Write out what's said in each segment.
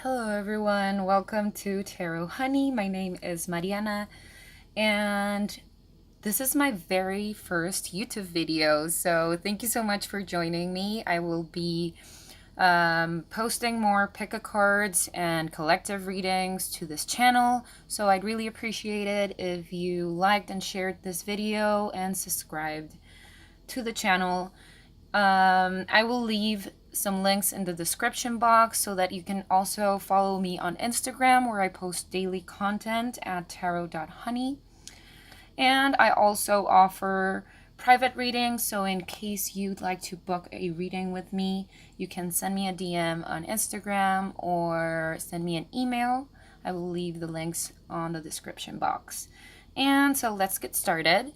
Hello everyone, welcome to Tarot Honey. My name is Mariana and this is my very first YouTube video, so thank you so much for joining me. I will be posting more pick-a-cards and collective readings to this channel, so I'd really appreciate it if you liked and shared this video and subscribed to the channel. I will leave some links in the description box so that you can also follow me on Instagram, where I post daily content at tarot.honey. And I also offer private readings, so in case you'd like to book a reading with me, you can send me a DM on Instagram or send me an email. I will leave the links on the description box. And so let's get started.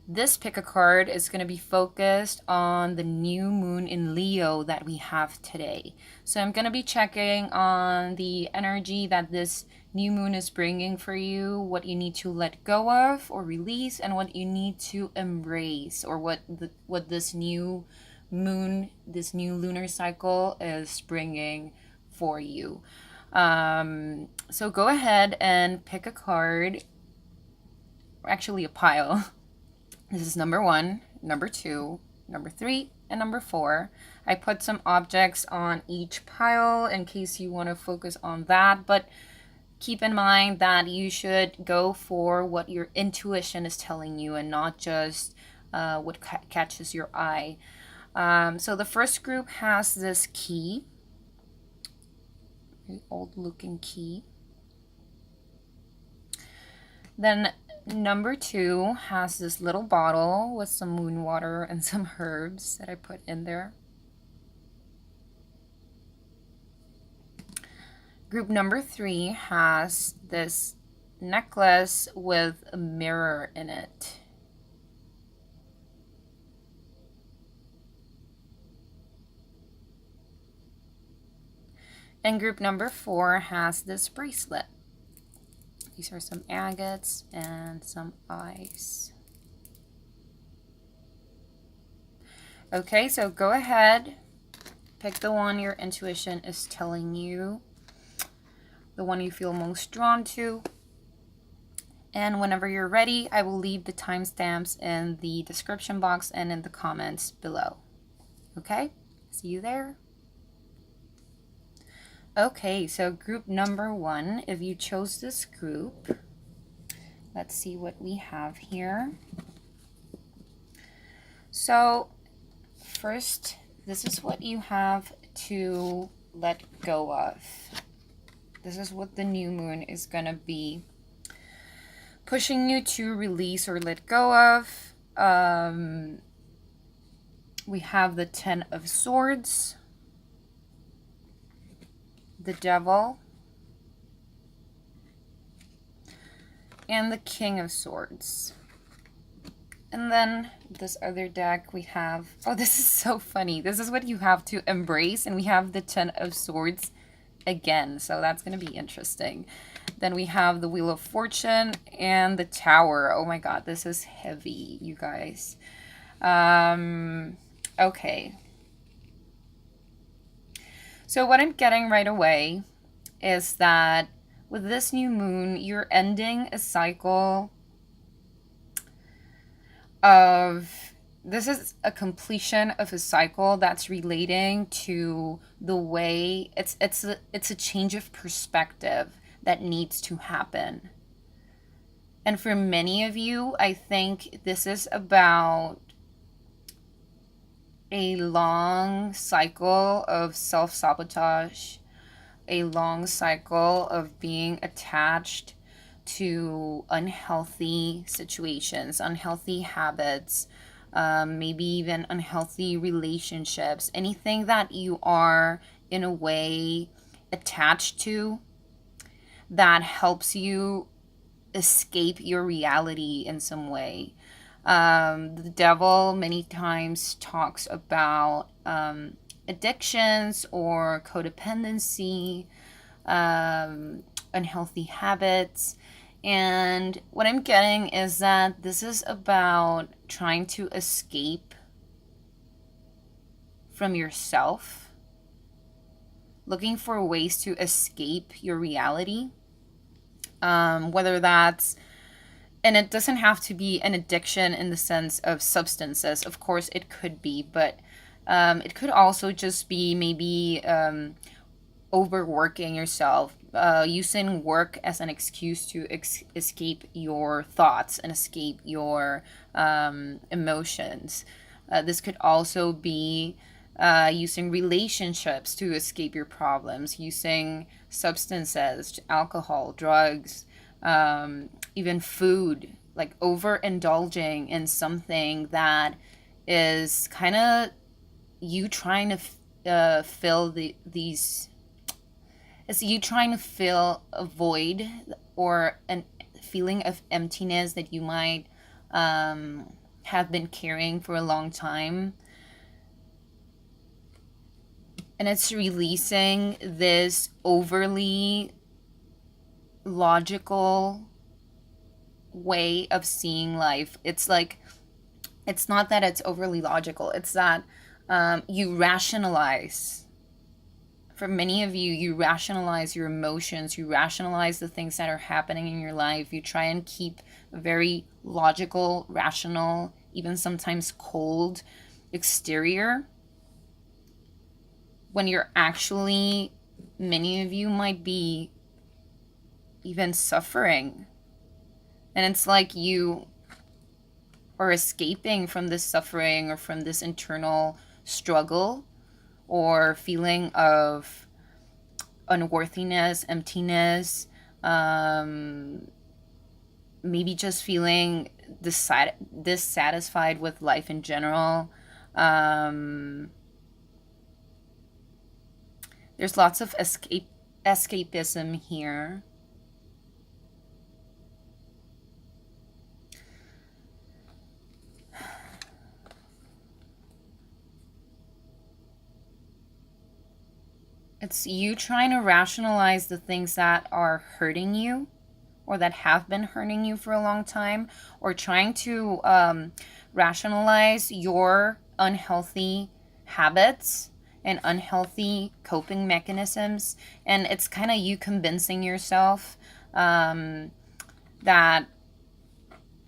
This pick-a-card is going to be focused on the new moon in Leo that we have today. So I'm going to be checking on the energy that this new moon is bringing for you, what you need to let go of or release, and what you need to embrace, or what this new moon, this new lunar cycle is bringing for you. So go ahead and pick a card, or actually a pile. This is number 1, number 2, number 3, and number 4. I put some objects on each pile in case you want to focus on that, but keep in mind that you should go for what your intuition is telling you and not just what catches your eye. So the first group has this key, very old looking key. Then number 2 has this little bottle with some moon water and some herbs that I put in there. Group number 3 has this necklace with a mirror in it. And group number 4 has this bracelet. These are some agates and some ice. Okay, so go ahead, pick the one your intuition is telling you, the one you feel most drawn to. And whenever you're ready, I will leave the timestamps in the description box and in the comments below. Okay, see you there. Okay, so group number 1, if you chose this group, let's see what we have here. So first, this is what you have to let go of. This is what the new moon is going to be pushing you to release or let go of. We have the 10 of Swords, the Devil, and the King of Swords. And then this other deck we have, oh, this is so funny. This is what you have to embrace, and we have the 10 of Swords again, so that's going to be interesting. Then we have the Wheel of Fortune and the Tower. Oh my god, this is heavy, you guys. Okay. So what I'm getting right away is that with this new moon, you're ending a cycle of, this is a completion of a cycle that's relating to the way, it's a change of perspective that needs to happen. And for many of you, I think this is about a long cycle of self-sabotage, a long cycle of being attached to unhealthy situations, unhealthy habits, maybe even unhealthy relationships, anything that you are in a way attached to that helps you escape your reality in some way. The devil many times talks about addictions or codependency, unhealthy habits. And what I'm getting is that this is about trying to escape from yourself looking for ways to escape your reality. Whether that's, and it doesn't have to be an addiction in the sense of substances. Of course, it could be, but it could also just be maybe overworking yourself, using work as an excuse to escape your thoughts and escape your emotions. This could also be using relationships to escape your problems, using substances, alcohol, drugs, even food, like overindulging in something that is kind of you trying to fill these. It's you trying to fill a void or a feeling of emptiness that you might have been carrying for a long time. And it's releasing this overly logical way of seeing life. It's like, it's not that it's overly logical, it's that you rationalize. For many of you, you rationalize your emotions, you rationalize the things that are happening in your life. You try and keep a very logical, rational, even sometimes cold exterior, when you're actually, many of you might be even suffering. And it's like you are escaping from this suffering or from this internal struggle or feeling of unworthiness, emptiness, maybe just feeling dissatisfied with life in general. There's lots of escapism here. It's you trying to rationalize the things that are hurting you or that have been hurting you for a long time, or trying to rationalize your unhealthy habits and unhealthy coping mechanisms. And it's kind of you convincing yourself that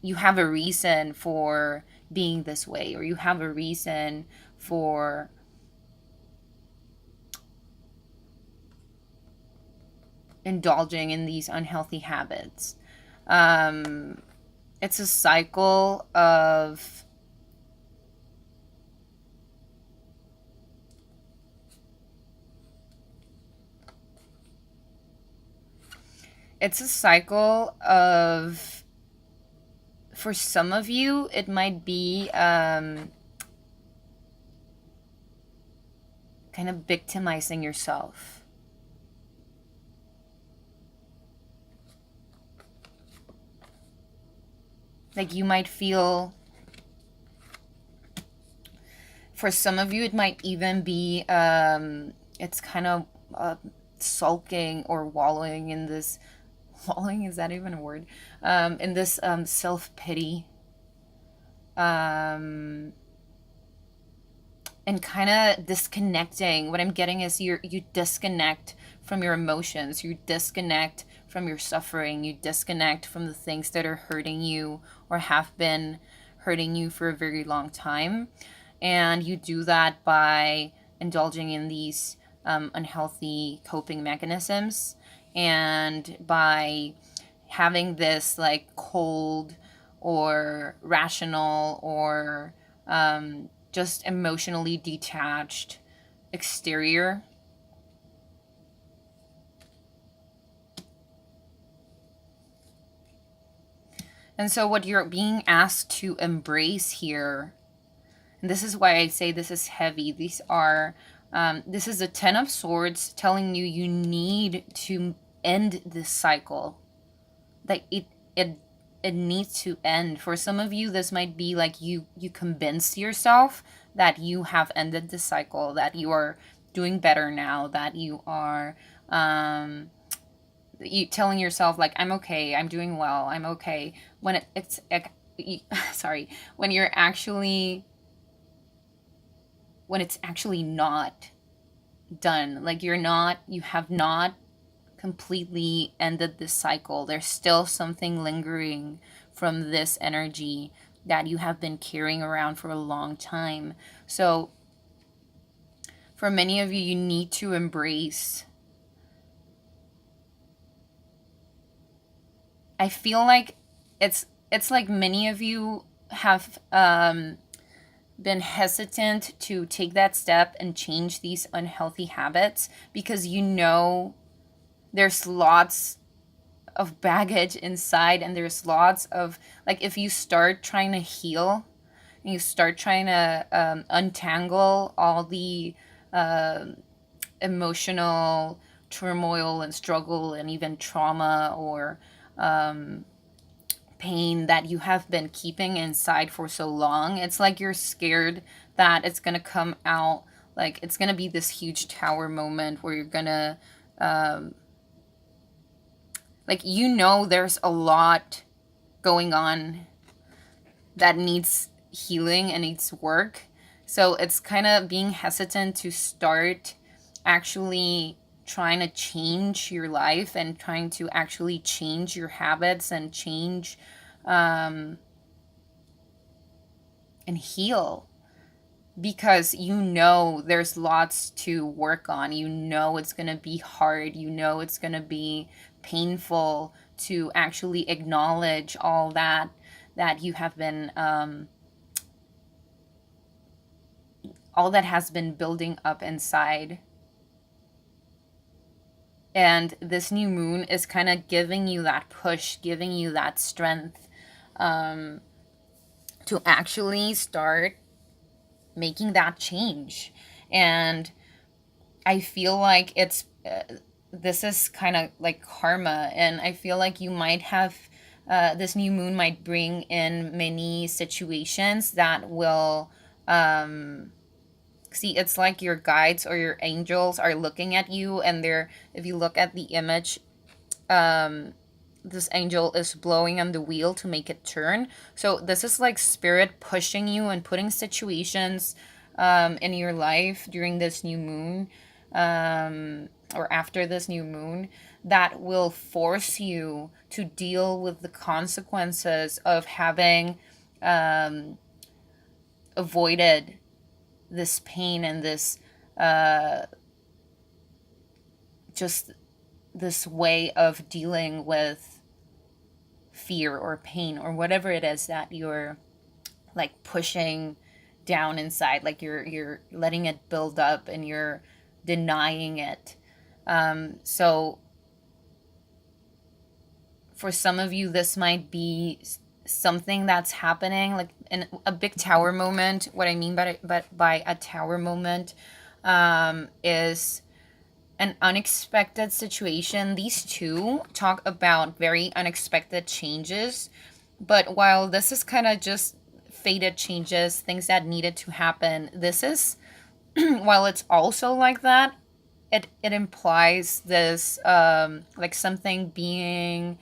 you have a reason for being this way, or you have a reason for indulging in these unhealthy habits. It's a cycle of for some of you, it might be kind of victimizing yourself. Like you might feel, for some of you, it might even be, it's kind of sulking or wallowing in this, wallowing, is that even a word? In this self-pity. And kind of disconnecting. What I'm getting is you disconnect from your emotions, you disconnect from your suffering, you disconnect from the things that are hurting you or have been hurting you for a very long time. And you do that by indulging in these unhealthy coping mechanisms, and by having this like cold or rational or just emotionally detached exterior. And so what you're being asked to embrace here, and this is why I say this is heavy, these are, this is the 10 of Swords telling you you need to end this cycle. Like it needs to end. For some of you, this might be like you convince yourself that you have ended the cycle, that you are doing better now, that you are you telling yourself like, I'm okay, I'm doing well, I'm okay, when it's sorry, when you're actually, when it's actually not. done. Like you have not completely ended this cycle. There's still something lingering from this energy that you have been carrying around for a long time. So for many of you, you need to embrace. I feel like it's like many of you have been hesitant to take that step and change these unhealthy habits because you know there's lots of baggage inside, and there's lots of, like, if you start trying to heal and you start trying to untangle all the emotional turmoil and struggle and even trauma or pain that you have been keeping inside for so long, it's like you're scared that it's going to come out, like it's going to be this huge tower moment where you're going to like, you know, there's a lot going on that needs healing and needs work. So it's kind of being hesitant to start actually trying to change your life and trying to actually change your habits and change and heal, because you know there's lots to work on. You know it's going to be hard. You know it's going to be painful to actually acknowledge all that you have been all that has been building up inside. And this new moon is kind of giving you that push, giving you that strength to actually start making that change. And I feel like it's this is kind of like karma, and I feel like you might have this new moon might bring in many situations that will see, it's like your guides or your angels are looking at you, and they're, if you look at the image, this angel is blowing on the wheel to make it turn. So this is like spirit pushing you and putting situations in your life during this new moon, or after this new moon, that will force you to deal with the consequences of having avoided this pain and this just this way of dealing with fear or pain or whatever it is that you're like pushing down inside, like you're letting it build up and you're denying it. So for some of you, this might be something that's happening, like in a big tower moment. What I mean by a tower moment is an unexpected situation. These two talk about very unexpected changes, but while this is kind of just fated changes, things that needed to happen, this is while it's also like that, it implies this like something being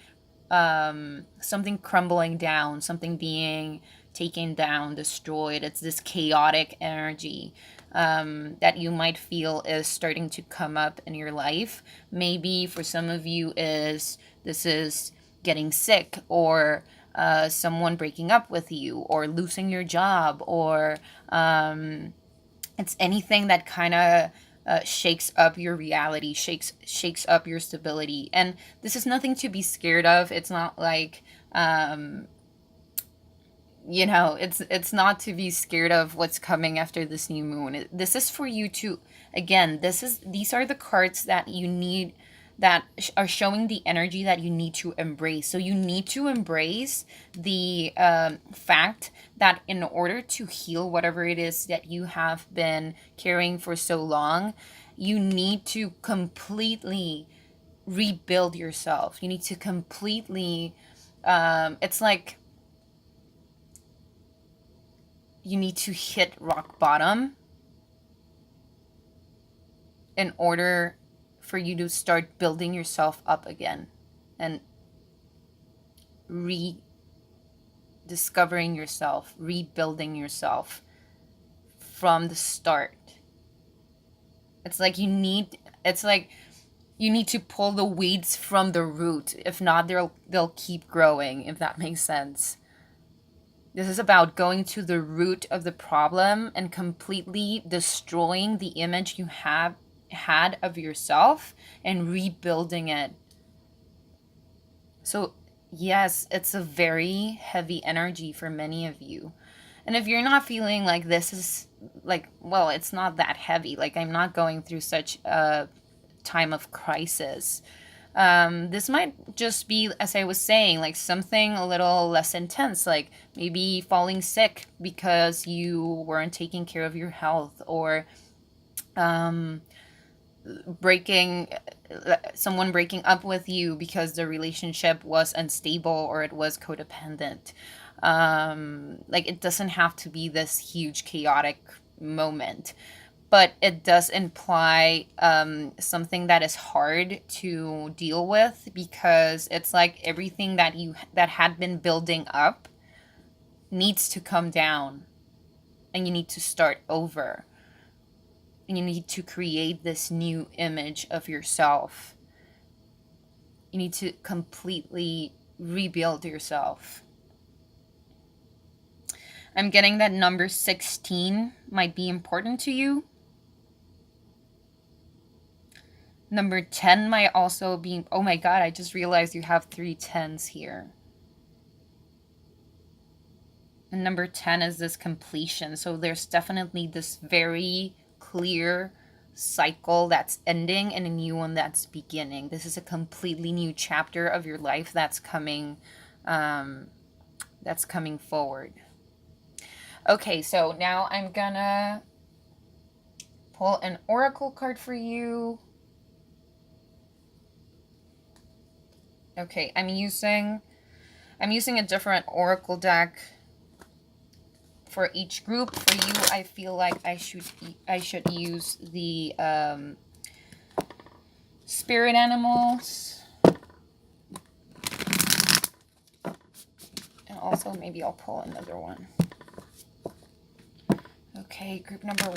something crumbling down, something being taken down, destroyed. It's this chaotic energy that you might feel is starting to come up in your life. Maybe for some of you this is getting sick, or someone breaking up with you, or losing your job, or it's anything that kind of shakes up your reality, shakes up your stability. And this is nothing to be scared of. It's not like it's not to be scared of what's coming after this new moon. This is for you to, again, these are the cards that you need, that are showing the energy that you need to embrace. So you need to embrace the fact that in order to heal whatever it is that you have been carrying for so long, you need to completely rebuild yourself. You need to completely, it's like you need to hit rock bottom in order for you to start building yourself up again and rediscovering yourself, rebuilding yourself from the start. It's like you need to pull the weeds from the root. If not, they'll keep growing, if that makes sense. This is about going to the root of the problem and completely destroying the image you have had of yourself and rebuilding it. So yes, it's a very heavy energy for many of you. And if you're not feeling like this is like, well, it's not that heavy. Like, I'm not going through such a time of crisis. This might just be, as I was saying, like something a little less intense, like maybe falling sick because you weren't taking care of your health, or breaking someone breaking up with you because the relationship was unstable or it was codependent. Like, it doesn't have to be this huge chaotic moment, but it does imply something that is hard to deal with, because it's like everything that had been building up needs to come down, and you need to start over, and you need to create this new image of yourself. You need to completely rebuild yourself. I'm getting that number 16 might be important to you. Number 10 might also be, oh my god, I just realized you have 3 10s here. And number 10 is this completion. So there's definitely this very clear cycle that's ending and a new one that's beginning. This is a completely new chapter of your life that's coming forward. Okay, so now I'm gonna pull an oracle card for you. Okay, I'm using a different oracle deck for each group. For you, I feel like I should use the spirit animals, and also maybe I'll pull another one. Okay, group number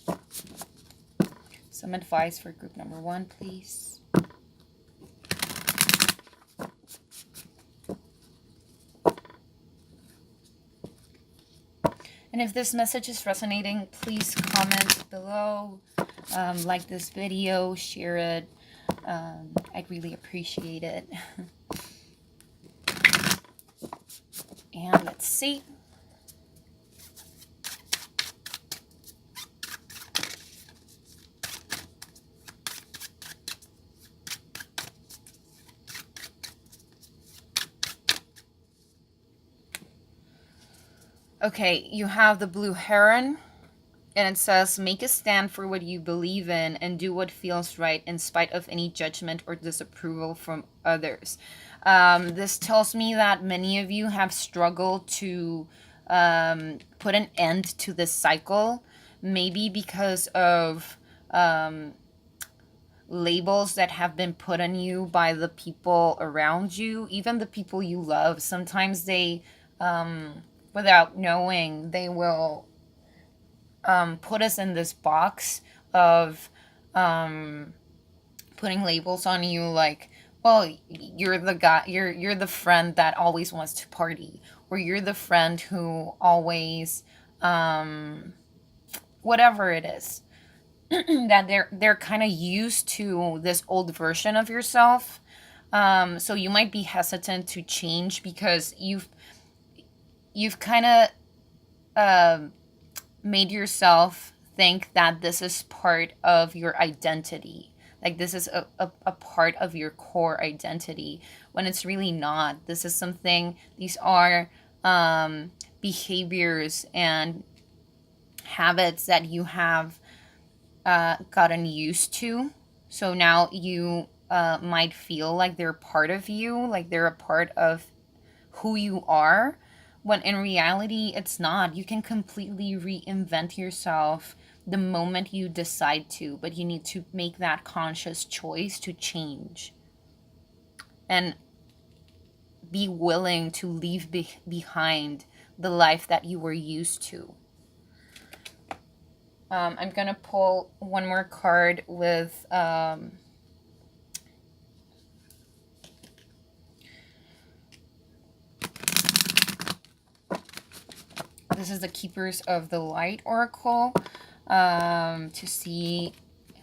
1. Some advice for group number 1, please. And if this message is resonating, please comment below, like this video, share it. I'd really appreciate it. And let's see. Okay, you have the blue heron, and it says, make a stand for what you believe in and do what feels right in spite of any judgment or disapproval from others. This tells me that many of you have struggled to put an end to this cycle, maybe because of labels that have been put on you by the people around you, even the people you love. Sometimes they, without knowing, they will put us in this box of putting labels on you, like, well, you're the guy, you're the friend that always wants to party, or you're the friend who always whatever it is. That they're kind of used to this old version of yourself. So you might be hesitant to change because you've kind of made yourself think that this is part of your identity. Like, this is a part of your core identity, when it's really not. This is something, these are behaviors and habits that you have gotten used to. So now you might feel like they're part of you, like they're a part of who you are, when in reality it's not. You can completely reinvent yourself the moment you decide to, but you need to make that conscious choice to change and be willing to leave behind the life that you were used to. I'm gonna pull one more card with this is the Keepers of the Light Oracle, to see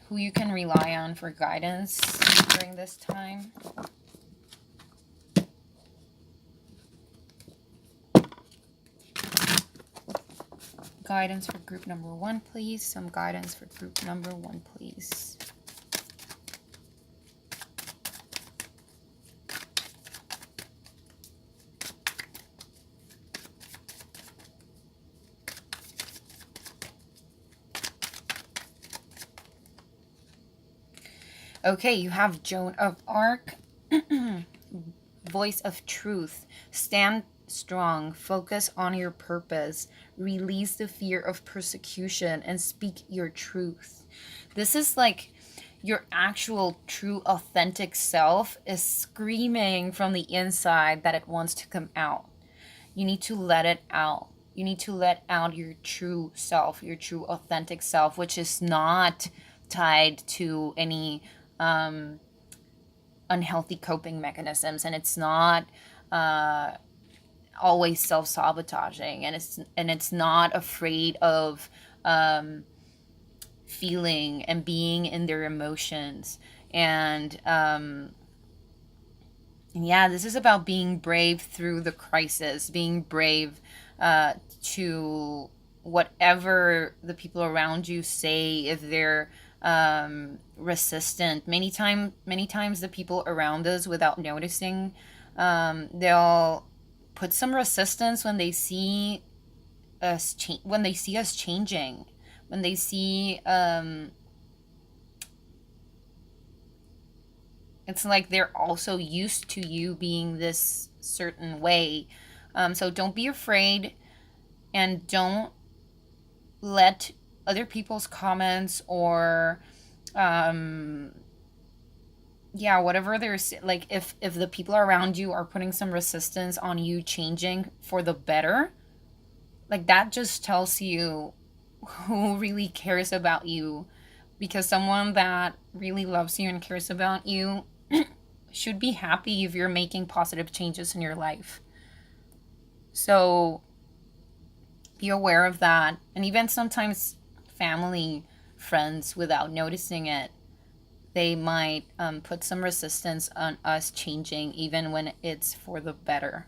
who you can rely on for guidance during this time. Guidance for group number 1, please. Some guidance for group number 1, please. Okay, you have Joan of Arc, Voice of Truth. Stand strong, focus on your purpose, release the fear of persecution, and speak your truth. This is like your actual, true, authentic self is screaming from the inside that it wants to come out. You need to let it out. You need to let out your true self, your true, authentic self, which is not tied to any unhealthy coping mechanisms, and it's not always self-sabotaging, and it's not afraid of feeling and being in their emotions. And yeah, this is about being brave through the crisis, being brave to whatever the people around you say. If they're resistant, many times the people around us, without noticing, they'll put some resistance when they see us changing, when they see it's like they're also used to you being this certain way. So don't be afraid, and don't let other people's comments or whatever there's like, if the people around you are putting some resistance on you changing for the better, like that just tells you who really cares about you, because someone that really loves you and cares about you should be happy if you're making positive changes in your life. So be aware of that. And even sometimes family, friends, without noticing it, they might put some resistance on us changing, even when it's for the better.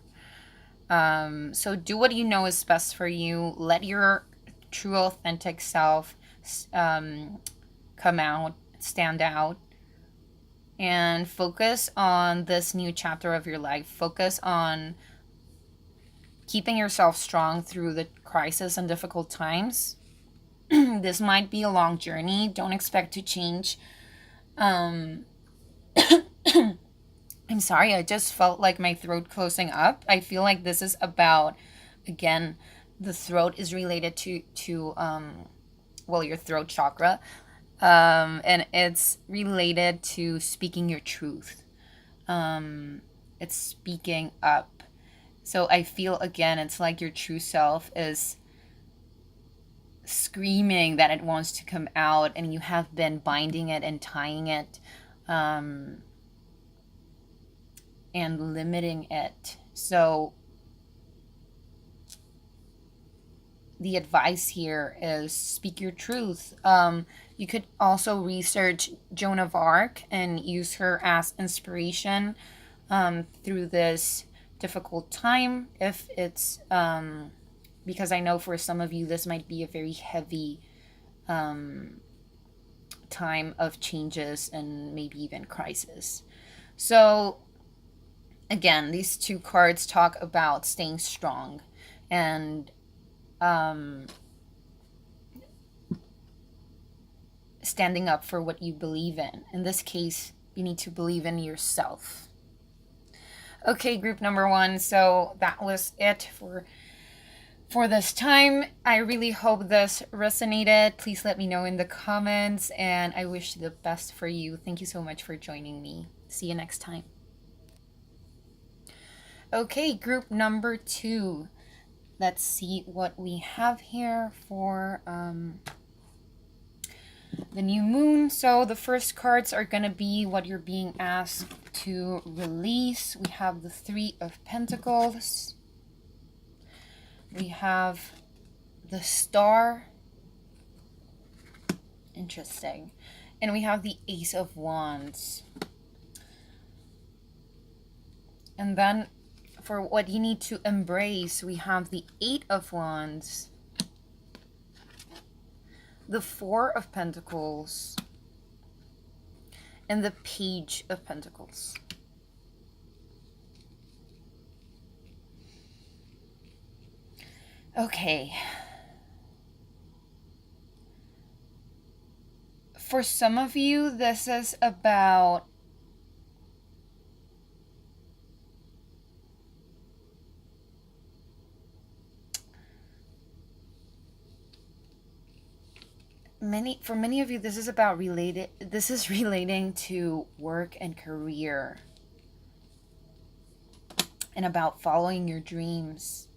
So do what you know is best for you. Let your true, authentic self come out, stand out, and focus on this new chapter of your life. Focus on keeping yourself strong through the crisis and difficult times. This might be a long journey. Don't expect to change. I'm sorry, I just felt like my throat closing up. I feel like this is about, again, the throat is related to your throat chakra. And it's related to speaking your truth. It's speaking up. So I feel, again, it's like your true self is screaming that it wants to come out, and you have been binding it and tying it, and limiting it. So the advice here is speak your truth. You could also research Joan of Arc and use her as inspiration through this difficult time, if it's because I know for some of you this might be a very heavy time of changes and maybe even crisis. So again, these two cards talk about staying strong and standing up for what you believe in. In this case, you need to believe in yourself. Okay, group number 1. So that was it for this time. I really hope this resonated. Please let me know in the comments, and I wish the best for you. Thank you so much for joining me. See you next time. Okay, group number 2. Let's see what we have here for the new moon. So the first cards are going to be what you're being asked to release. We have the Three of Pentacles. We have the Star. Interesting. And we have the Ace of Wands. And then for what you need to embrace, we have the Eight of Wands, the Four of Pentacles, and the Page of Pentacles. Okay. For some of you, this is about for many of you, this is about relating to work and career and about following your dreams.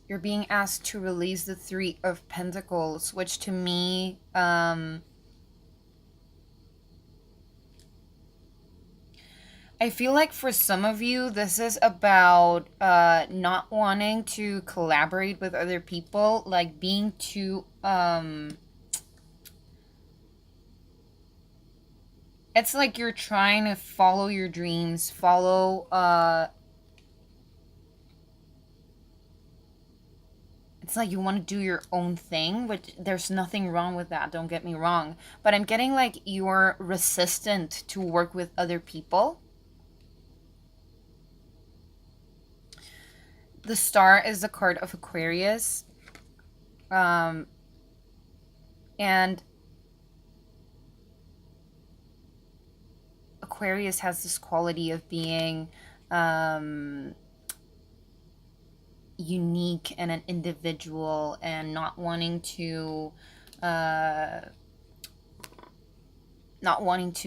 You're being asked to release the Three of Pentacles, which to me, I feel like for some of you, this is about not wanting to collaborate with other people, like being too, it's like you're trying to follow your dreams, it's like you want to do your own thing, which there's nothing wrong with that, don't get me wrong. But I'm getting like you're resistant to work with other people. The Star is the card of Aquarius. And Aquarius has this quality of being unique and an individual and not wanting to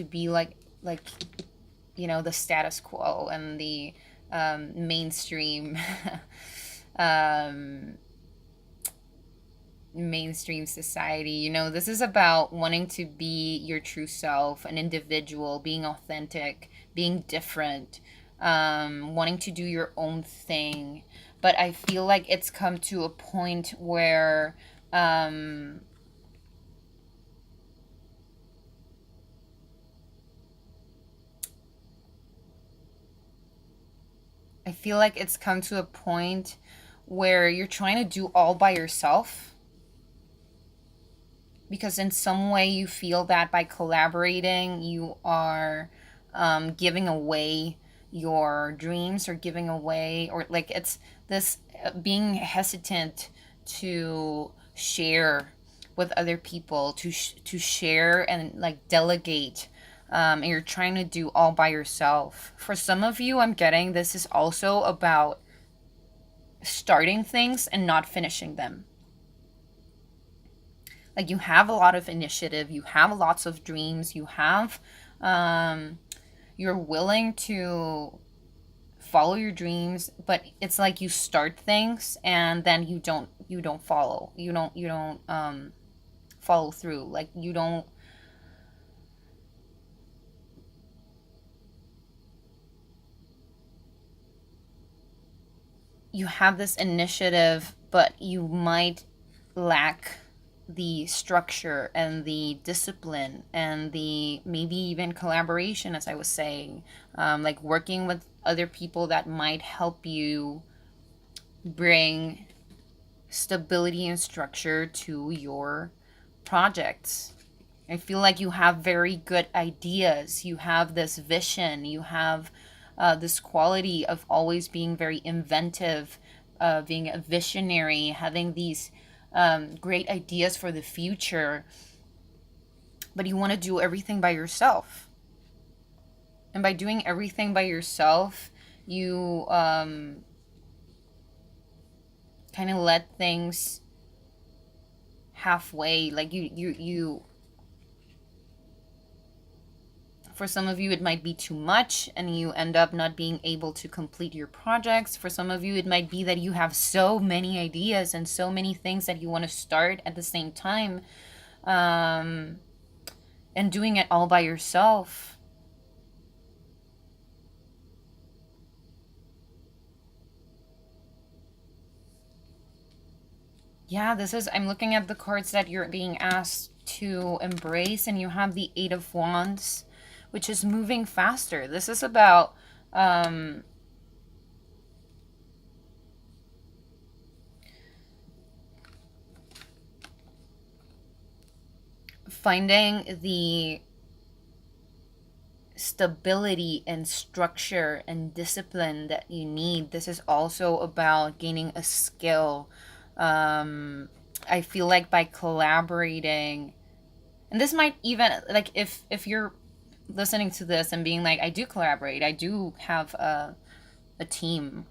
be like you know, the status quo and the mainstream mainstream society. You know, this is about wanting to be your true self, an individual, being authentic, being different, wanting to do your own thing. But I feel like it's come to a point where I feel like it's come to a point where you're trying to do all by yourself, because in some way you feel that by collaborating you are giving away your dreams, or giving away, or like it's this being hesitant to share with other people, to share and like delegate, and you're trying to do all by yourself. For some of you, I'm getting this is also about starting things and not finishing them. Like you have a lot of initiative, you have lots of dreams, you have you're willing to follow your dreams, but it's like you start things and then you don't follow follow through. Like you have this initiative, but you might lack the structure and the discipline and the maybe even collaboration, as I was saying, like working with other people that might help you bring stability and structure to your projects. I feel like you have very good ideas, you have this vision, you have this quality of always being very inventive, being a visionary, having these great ideas for the future, but you want to do everything by yourself. And by doing everything by yourself, you kind of let things halfway. Like you for some of you, it might be too much and you end up not being able to complete your projects. For some of you, it might be that you have so many ideas and so many things that you want to start at the same time, and doing it all by yourself. Yeah, I'm looking at the cards that you're being asked to embrace, and you have the Eight of Wands, which is moving faster. This is about finding the stability and structure and discipline that you need. This is also about gaining a skill. I feel like by collaborating, and this might even, like, if you're listening to this and being like, I do collaborate, I do have a team,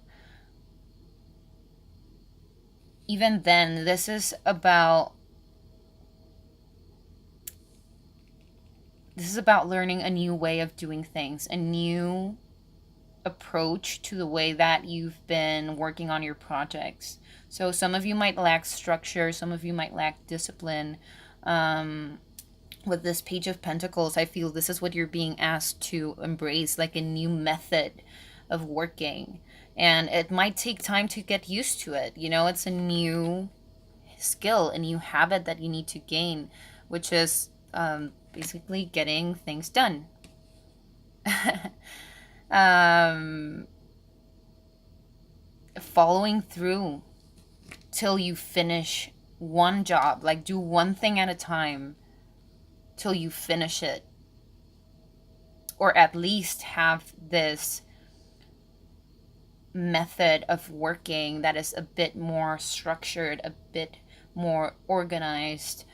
even then, this is about learning a new way of doing things, a new approach to the way that you've been working on your projects. So some of you might lack structure, some of you might lack discipline. With this Page of Pentacles, I feel this is what you're being asked to embrace, like a new method of working. And it might take time to get used to it. You know, it's a new skill, a new habit that you need to gain, which is basically getting things done. Following through till you finish one job, like do one thing at a time till you finish it, or at least have this method of working that is a bit more structured, a bit more organized,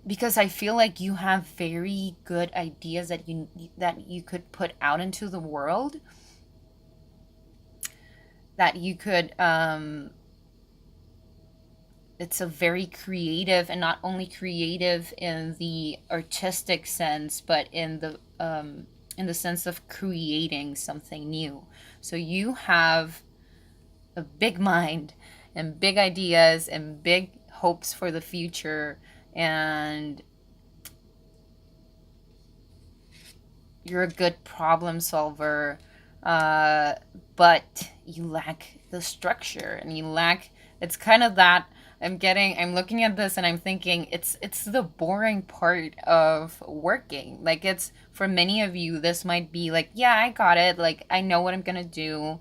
because I feel like you have very good ideas that you could put out into the world, that you could it's a very creative, and not only creative in the artistic sense, but in the sense of creating something new. So you have a big mind and big ideas and big hopes for the future, and you're a good problem solver, but you lack the structure, and you lack, it's kind of that, I'm looking at this and I'm thinking it's the boring part of working. Like, it's, for many of you, this might be like, yeah, I got it, like I know what I'm gonna do,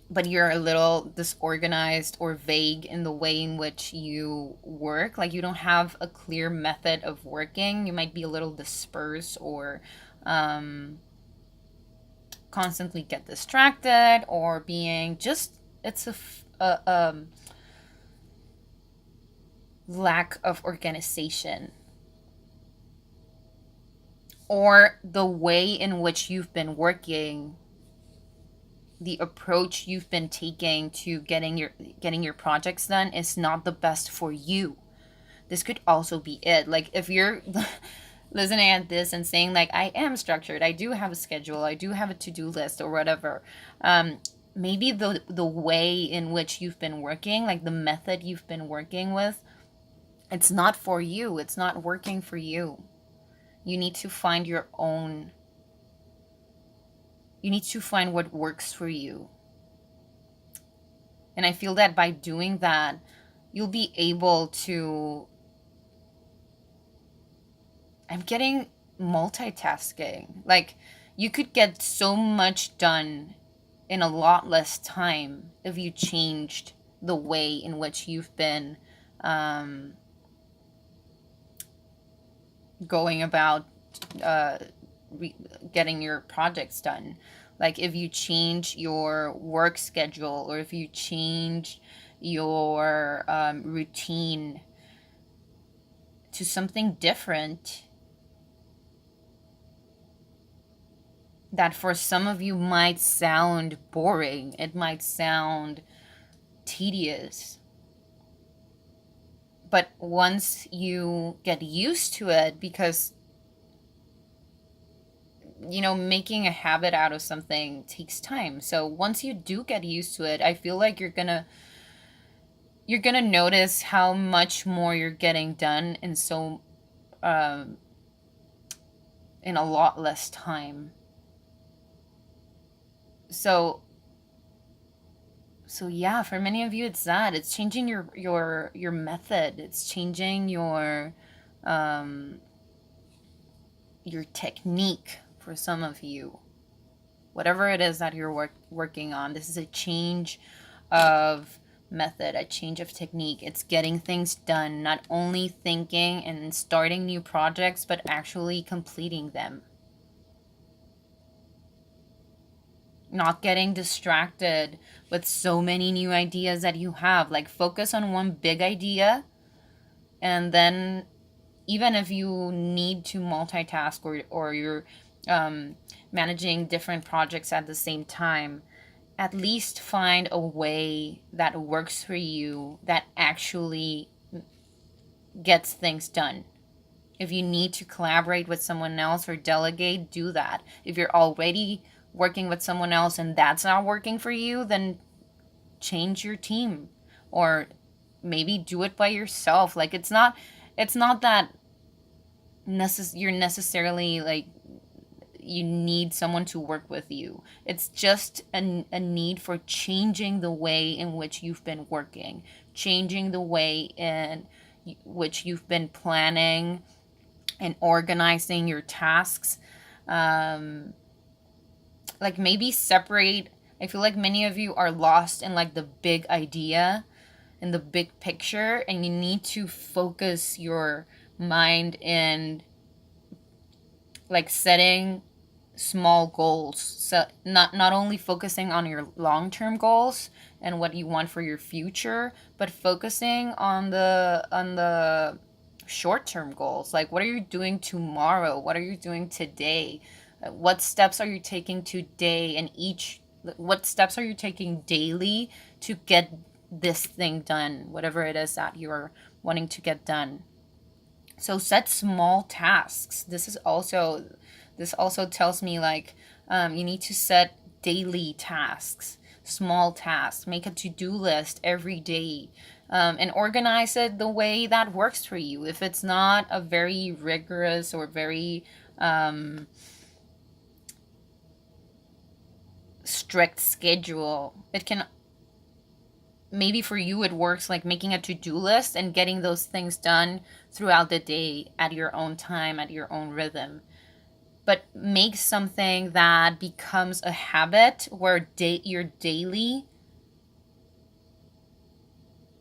but you're a little disorganized or vague in the way in which you work. Like, you don't have a clear method of working. You might be a little dispersed, or constantly get distracted, or being just, it's a lack of organization, or the way in which you've been working, the approach you've been taking to getting your projects done is not the best for you. This could also be it. Like, if you're listening at this and saying like, I am structured, I do have a schedule, I do have a to-do list, or whatever, maybe the way in which you've been working, like the method you've been working with, it's not for you, it's not working for you. You need to find your own, you need to find what works for you. And I feel that by doing that, you'll be able to, I'm getting multitasking. Like, you could get so much done in a lot less time if you changed the way in which you've been going about getting your projects done. Like, if you change your work schedule, or if you change your routine to something different, that for some of you might sound boring, it might sound tedious, but once you get used to it, because, you know, making a habit out of something takes time. So once you do get used to it, I feel like you're gonna you're gonna notice how much more you're getting done in in a lot less time. So yeah, for many of you, it's that. It's changing your method. It's changing your technique for some of you. Whatever it is that you're working on, this is a change of method, a change of technique. It's getting things done, not only thinking and starting new projects, but actually completing them. Not getting distracted with so many new ideas that you have. Like, focus on one big idea, and then even if you need to multitask, or you're managing different projects at the same time, at least find a way that works for you, that actually gets things done. If you need to collaborate with someone else or delegate, do that. If you're already working with someone else and that's not working for you, then change your team, or maybe do it by yourself. Like, it's not that you're necessarily like you need someone to work with you. It's just a need for changing the way in which you've been working, changing the way in which you've been planning and organizing your tasks. Like, maybe separate. I feel like many of you are lost in like the big idea, in the big picture, and you need to focus your mind in like setting small goals. So not only focusing on your long-term goals and what you want for your future, but focusing on the short-term goals. Like, what are you doing tomorrow? What are you doing today? What steps are you taking today, and what steps are you taking daily to get this thing done, whatever it is that you're wanting to get done. So set small tasks. This also tells me, like, you need to set daily tasks, small tasks. Make a to-do list every day, and organize it the way that works for you. If it's not a very rigorous or very strict schedule, it can, maybe for you it works like making a to-do list and getting those things done throughout the day at your own time, at your own rhythm. But make something that becomes a habit, where you're daily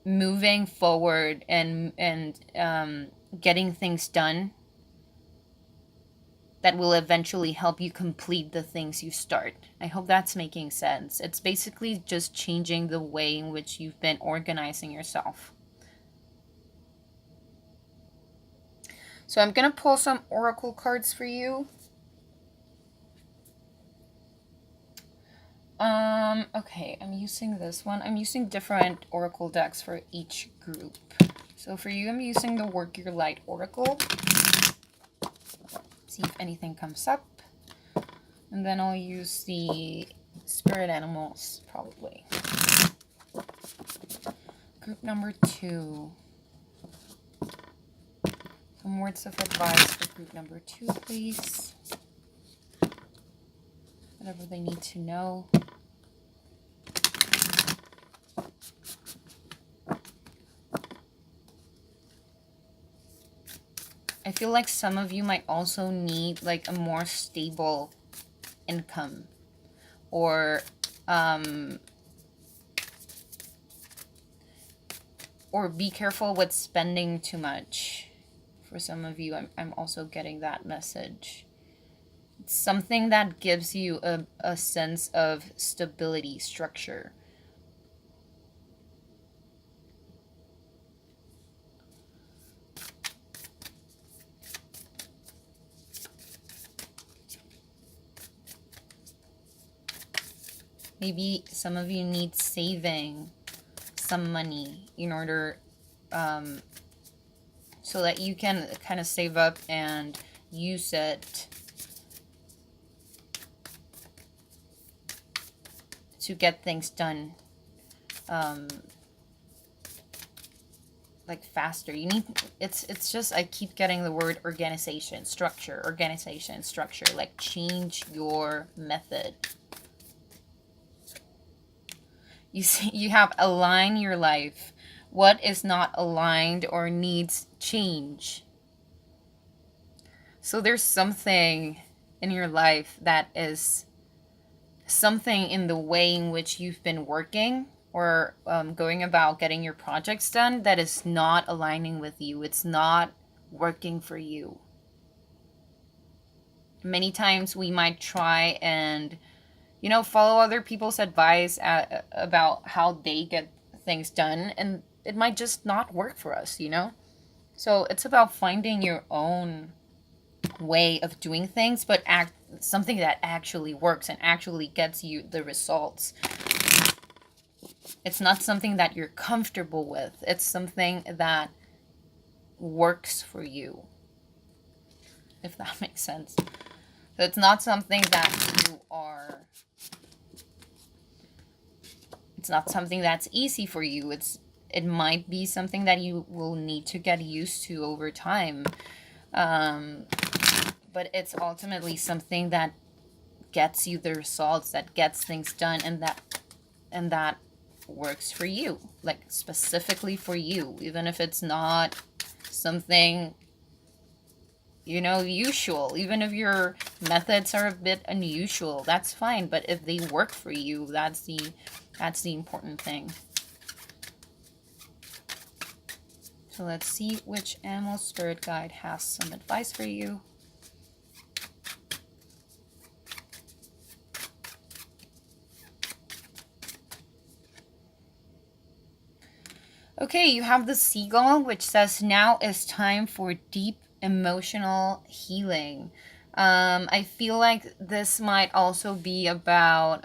moving forward and getting things done that will eventually help you complete the things you start. I hope that's making sense. It's basically just changing the way in which you've been organizing yourself. So I'm going to pull some oracle cards for you. Okay, I'm using this one. I'm using different oracle decks for each group. So for you, I'm using the Work Your Light Oracle. See if anything comes up. And then I'll use the Spirit Animals, probably. Group number 2. Some words of advice for group number 2, please. Whatever they need to know. I feel like some of you might also need like a more stable income, or be careful with spending too much. For some of you, I'm also getting that message. It's something that gives you a sense of stability, structure. Maybe some of you need saving some money in order so that you can kind of save up and use it to get things done like faster. You need, it's just, I keep getting the word organization, structure, like change your method. You see, you have align your life. What is not aligned or needs change? So there's something in your life that is something in the way in which you've been working or going about getting your projects done that is not aligning with you. It's not working for you. Many times we might try and, you know, follow other people's advice about how they get things done, and it might just not work for us, you know? So it's about finding your own way of doing things, but something that actually works and actually gets you the results. It's not something that you're comfortable with. It's something that works for you, if that makes sense. So it's not something that you are, it's not something that's easy for you. It might be something that you will need to get used to over time. But it's ultimately something that gets you the results, that gets things done, and that works for you, like specifically for you, even if it's not something, you know, usual. Even if your methods are a bit unusual, that's fine. But if they work for you, that's the important thing. So let's see which animal spirit guide has some advice for you. Okay, you have the seagull, which says now is time for deep emotional healing. I feel like this might also be about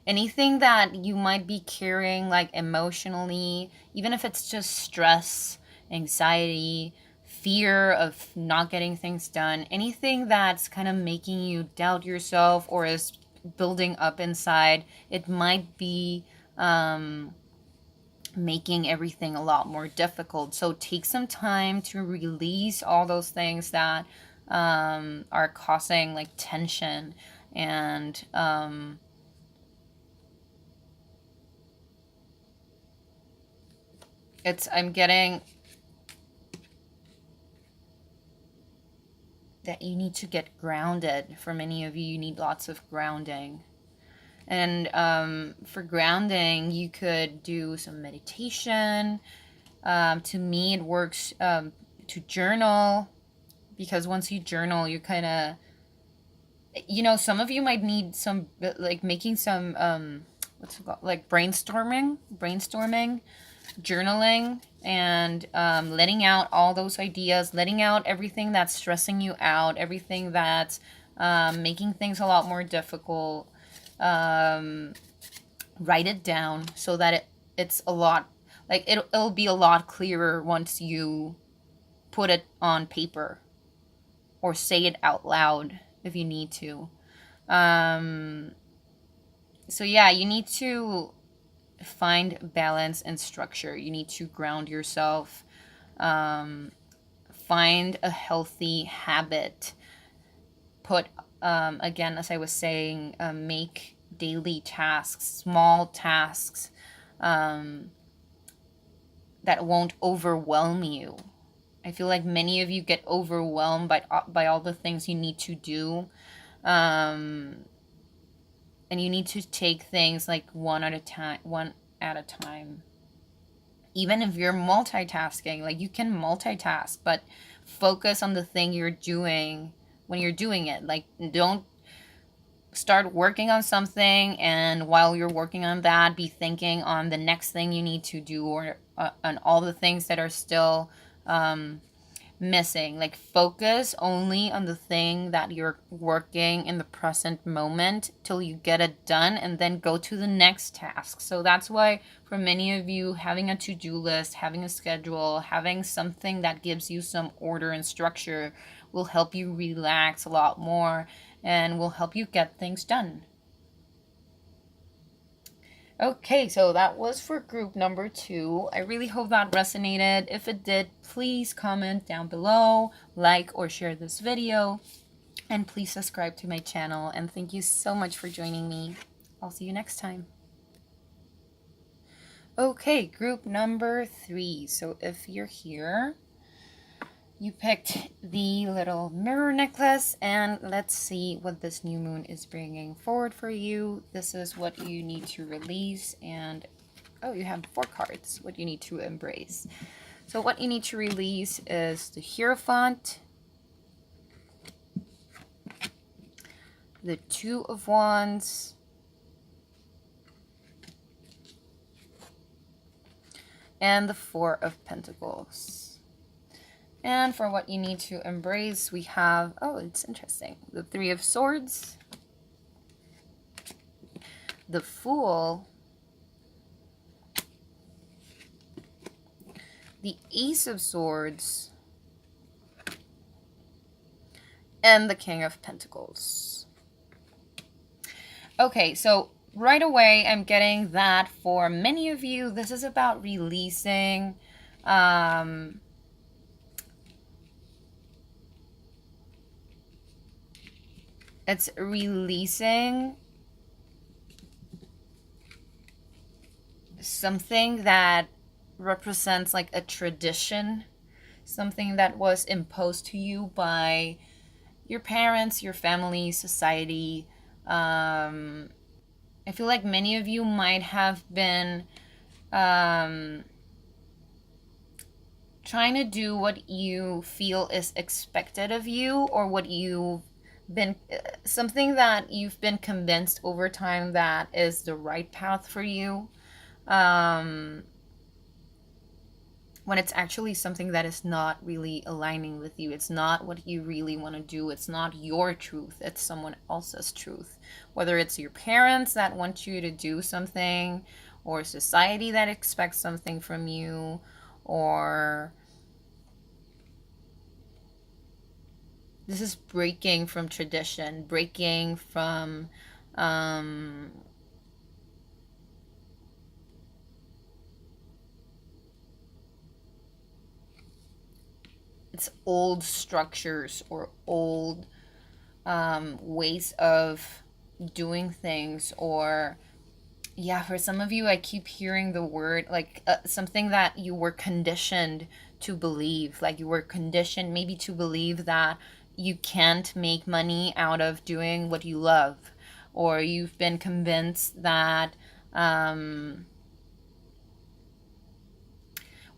anything that you might be carrying, like emotionally, even if it's just stress, anxiety, fear of not getting things done, anything that's kind of making you doubt yourself or is building up inside. It might be making everything a lot more difficult. So take some time to release all those things that are causing like tension, and I'm getting that you need to get grounded. For many of you, you need lots of grounding. And for grounding, you could do some meditation. To me, it works to journal, because once you journal, you kind of, you know, some of you might need some, like making some, what's it called? Like brainstorming, journaling, and letting out all those ideas, letting out everything that's stressing you out, everything that's making things a lot more difficult. Write it down so that it's a lot, like it'll be a lot clearer once you put it on paper or say it out loud if you need to. So yeah, you need to find balance and structure. You need to ground yourself. Find a healthy habit. Put again, as I was saying, make daily tasks, small tasks that won't overwhelm you. I feel like many of you get overwhelmed by all the things you need to do, and you need to take things like one at a time. Even if you're multitasking, like you can multitask, but focus on the thing you're doing when you're doing it. Like, don't start working on something and while you're working on that, be thinking on the next thing you need to do, or on all the things that are still missing. Like, focus only on the thing that you're working in the present moment till you get it done, and then go to the next task. So that's why for many of you, having a to-do list, having a schedule, having something that gives you some order and structure will help you relax a lot more and will help you get things done. Okay, so that was for group number 2. I really hope that resonated. If it did, please comment down below, like or share this video, and please subscribe to my channel. And thank you so much for joining me. I'll see you next time. Okay, group number 3. So if you're here, you picked the little mirror necklace, and let's see what this new moon is bringing forward for you. This is what you need to release, and oh, you have 4 cards, what you need to embrace. So what you need to release is the Hierophant, the 2 of Wands, and the 4 of Pentacles. And for what you need to embrace, we have, oh, it's interesting, the 3 of Swords, the Fool, the Ace of Swords, and the King of Pentacles. Okay, so right away I'm getting that for many of you, this is about releasing it's releasing something that represents like a tradition, something that was imposed to you by your parents, your family, society. I feel like many of you might have been trying to do what you feel is expected of you, or what you've been, something that you've been convinced over time that is the right path for you, when it's actually something that is not really aligning with you. It's not what you really want to do. It's not your truth. It's someone else's truth. Whether it's your parents that want you to do something, or society that expects something from you, or this is breaking from tradition, breaking from it's old structures or old ways of doing things. Or yeah, for some of you I keep hearing the word like something that you were conditioned to believe. Like you were conditioned maybe to believe that you can't make money out of doing what you love, or you've been convinced that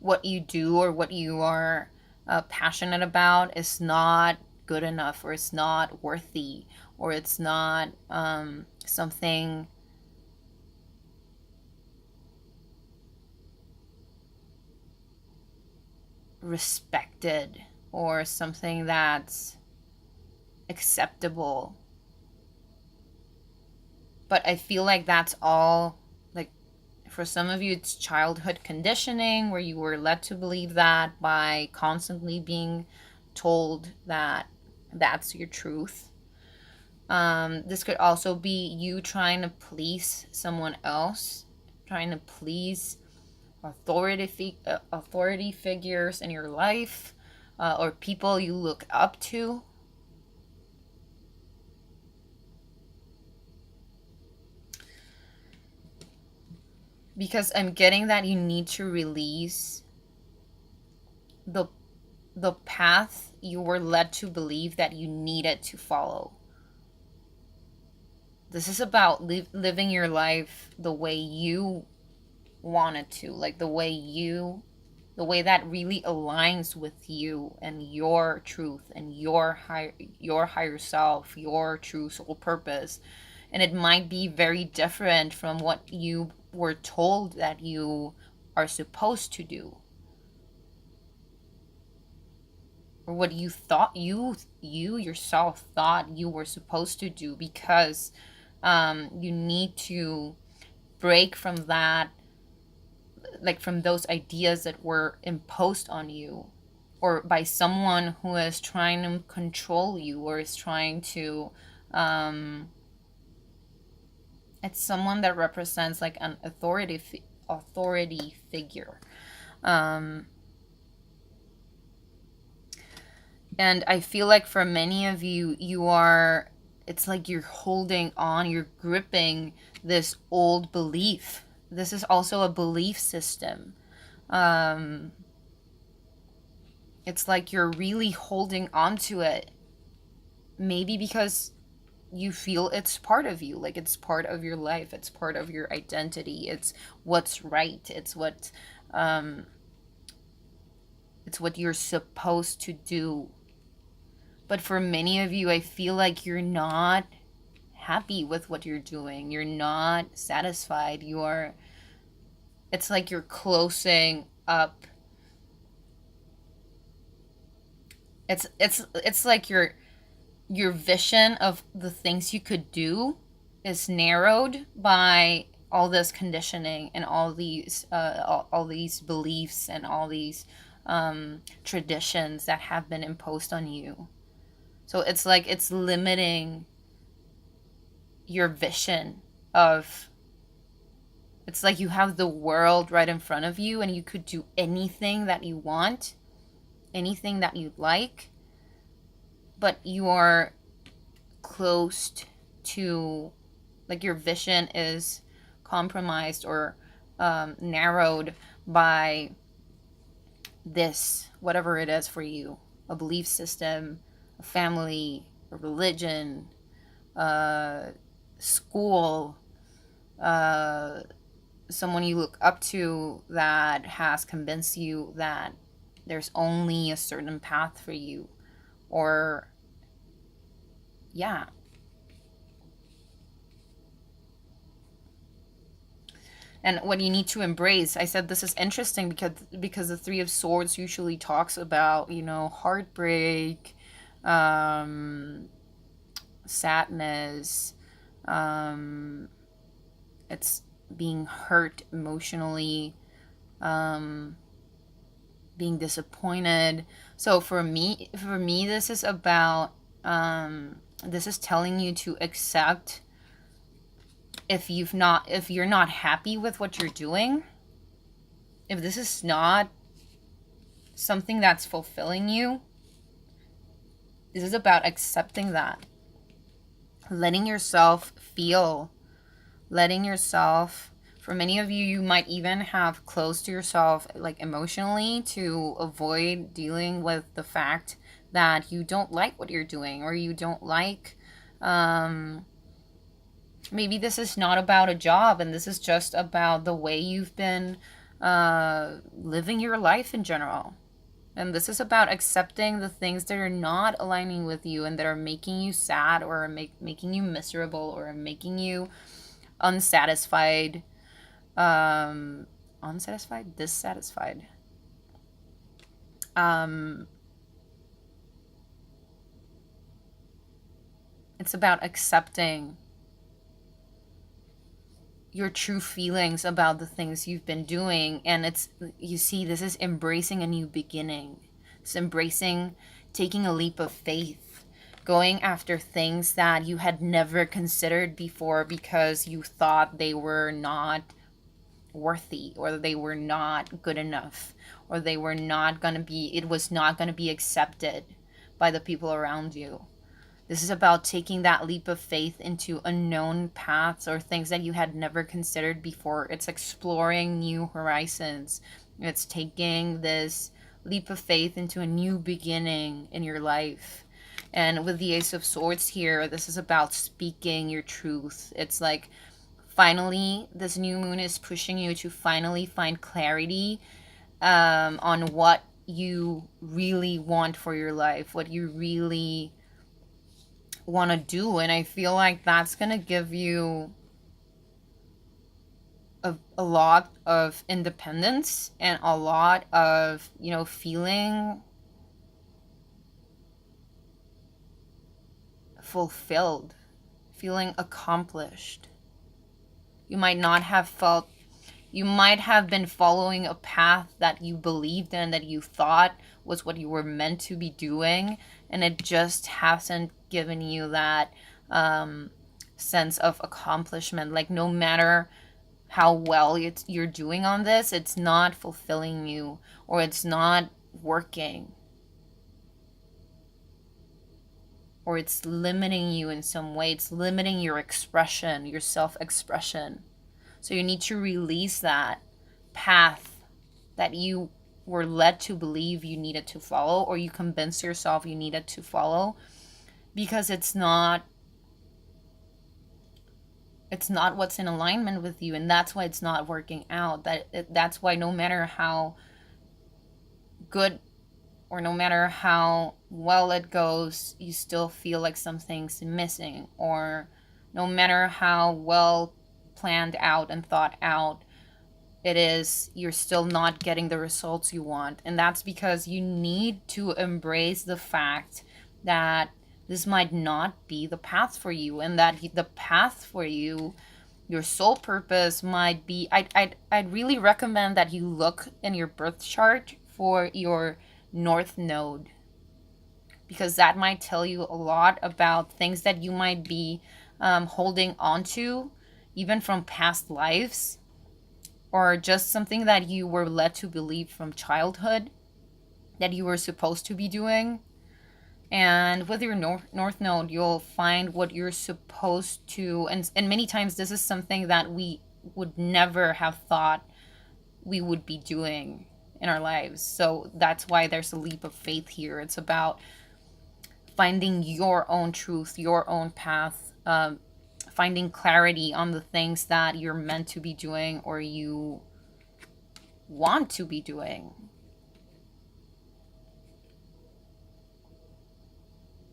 what you do or what you are passionate about is not good enough, or it's not worthy, or it's not something respected, or something that's acceptable. But I feel like that's all, like for some of you it's childhood conditioning, where you were led to believe that by constantly being told that that's your truth. This could also be you trying to please someone else, trying to please authority figures in your life, or people you look up to. Because I'm getting that you need to release the path you were led to believe that you needed to follow. This is about living your life the way you wanted to, like the way that really aligns with you and your truth and your higher self, your true soul purpose. And it might be very different from what you were told that you are supposed to do, or what you thought you yourself thought you were supposed to do, because you need to break from that, like from those ideas that were imposed on you, or by someone who is trying to control you, or is trying to It's someone that represents like an authority figure. And I feel like for many of you, it's like you're holding on, you're gripping this old belief. This is also a belief system. It's like you're really holding on to it. Maybe because you feel it's part of you, like it's part of your life, it's part of your identity, it's what's right, it's what you're supposed to do. But for many of you, I feel like you're not happy with what you're doing, you're not satisfied, it's like you're closing up. It's like your vision of the things you could do is narrowed by all this conditioning and all these beliefs and all these traditions that have been imposed on you. So it's like it's limiting your vision of. It's like you have the world right in front of you and you could do anything that you want, anything that you like, but you are closed to, like, your vision is compromised or narrowed by this, whatever it is for you, a belief system, a family, a religion, school, someone you look up to that has convinced you that there's only a certain path for you, or yeah. And what you need to embrace, I said this is interesting because the Three of Swords usually talks about, heartbreak, sadness, it's being hurt emotionally, being disappointed. So for me, this is about, this is telling you to accept if you're not happy with what you're doing, if this is not something that's fulfilling you, this is about accepting that, letting yourself feel, for many of you, you might even have closed to yourself, like, emotionally, to avoid dealing with the fact that you don't like what you're doing, or you don't like, maybe this is not about a job, and this is just about the way you've been living your life in general. And this is about accepting the things that are not aligning with you and that are making you sad, or making you miserable, or making you unsatisfied, dissatisfied. It's about accepting your true feelings about the things you've been doing. And this is embracing a new beginning. It's embracing taking a leap of faith, going after things that you had never considered before because you thought they were not worthy, or they were not good enough, or it was not going to be accepted by the people around you. This is about taking that leap of faith into unknown paths or things that you had never considered before. It's exploring new horizons. It's taking this leap of faith into a new beginning in your life. And with the Ace of Swords here, this is about speaking your truth. It's like, finally, this new moon is pushing you to finally find clarity on what you really want for your life, what you really want to do. And I feel like that's going to give you a lot of independence and a lot of, feeling fulfilled, feeling accomplished. You might have been following a path that you believed in, that you thought was what you were meant to be doing, and it just hasn't given you that sense of accomplishment. Like, no matter how well you're doing on this, it's not fulfilling you, or it's not working, or it's limiting you in some way. It's limiting your expression, your self-expression. So you need to release that path that you were led to believe you needed to follow, or you convinced yourself you needed to follow, because it's not what's in alignment with you, and that's why it's not working out. That's why no matter how good or no matter how well it goes, you still feel like something's missing, or no matter how well planned out and thought out it is, you're still not getting the results you want. And that's because you need to embrace the fact that this might not be the path for you, and that the path for you, your soul purpose, might be, I'd really recommend that you look in your birth chart for your North Node, because that might tell you a lot about things that you might be holding on to, even from past lives, or just something that you were led to believe from childhood that you were supposed to be doing. And with your North Node, you'll find what you're supposed to, and many times this is something that we would never have thought we would be doing in our lives. So that's why there's a leap of faith here. It's about finding your own truth, your own path, finding clarity on the things that you're meant to be doing or you want to be doing.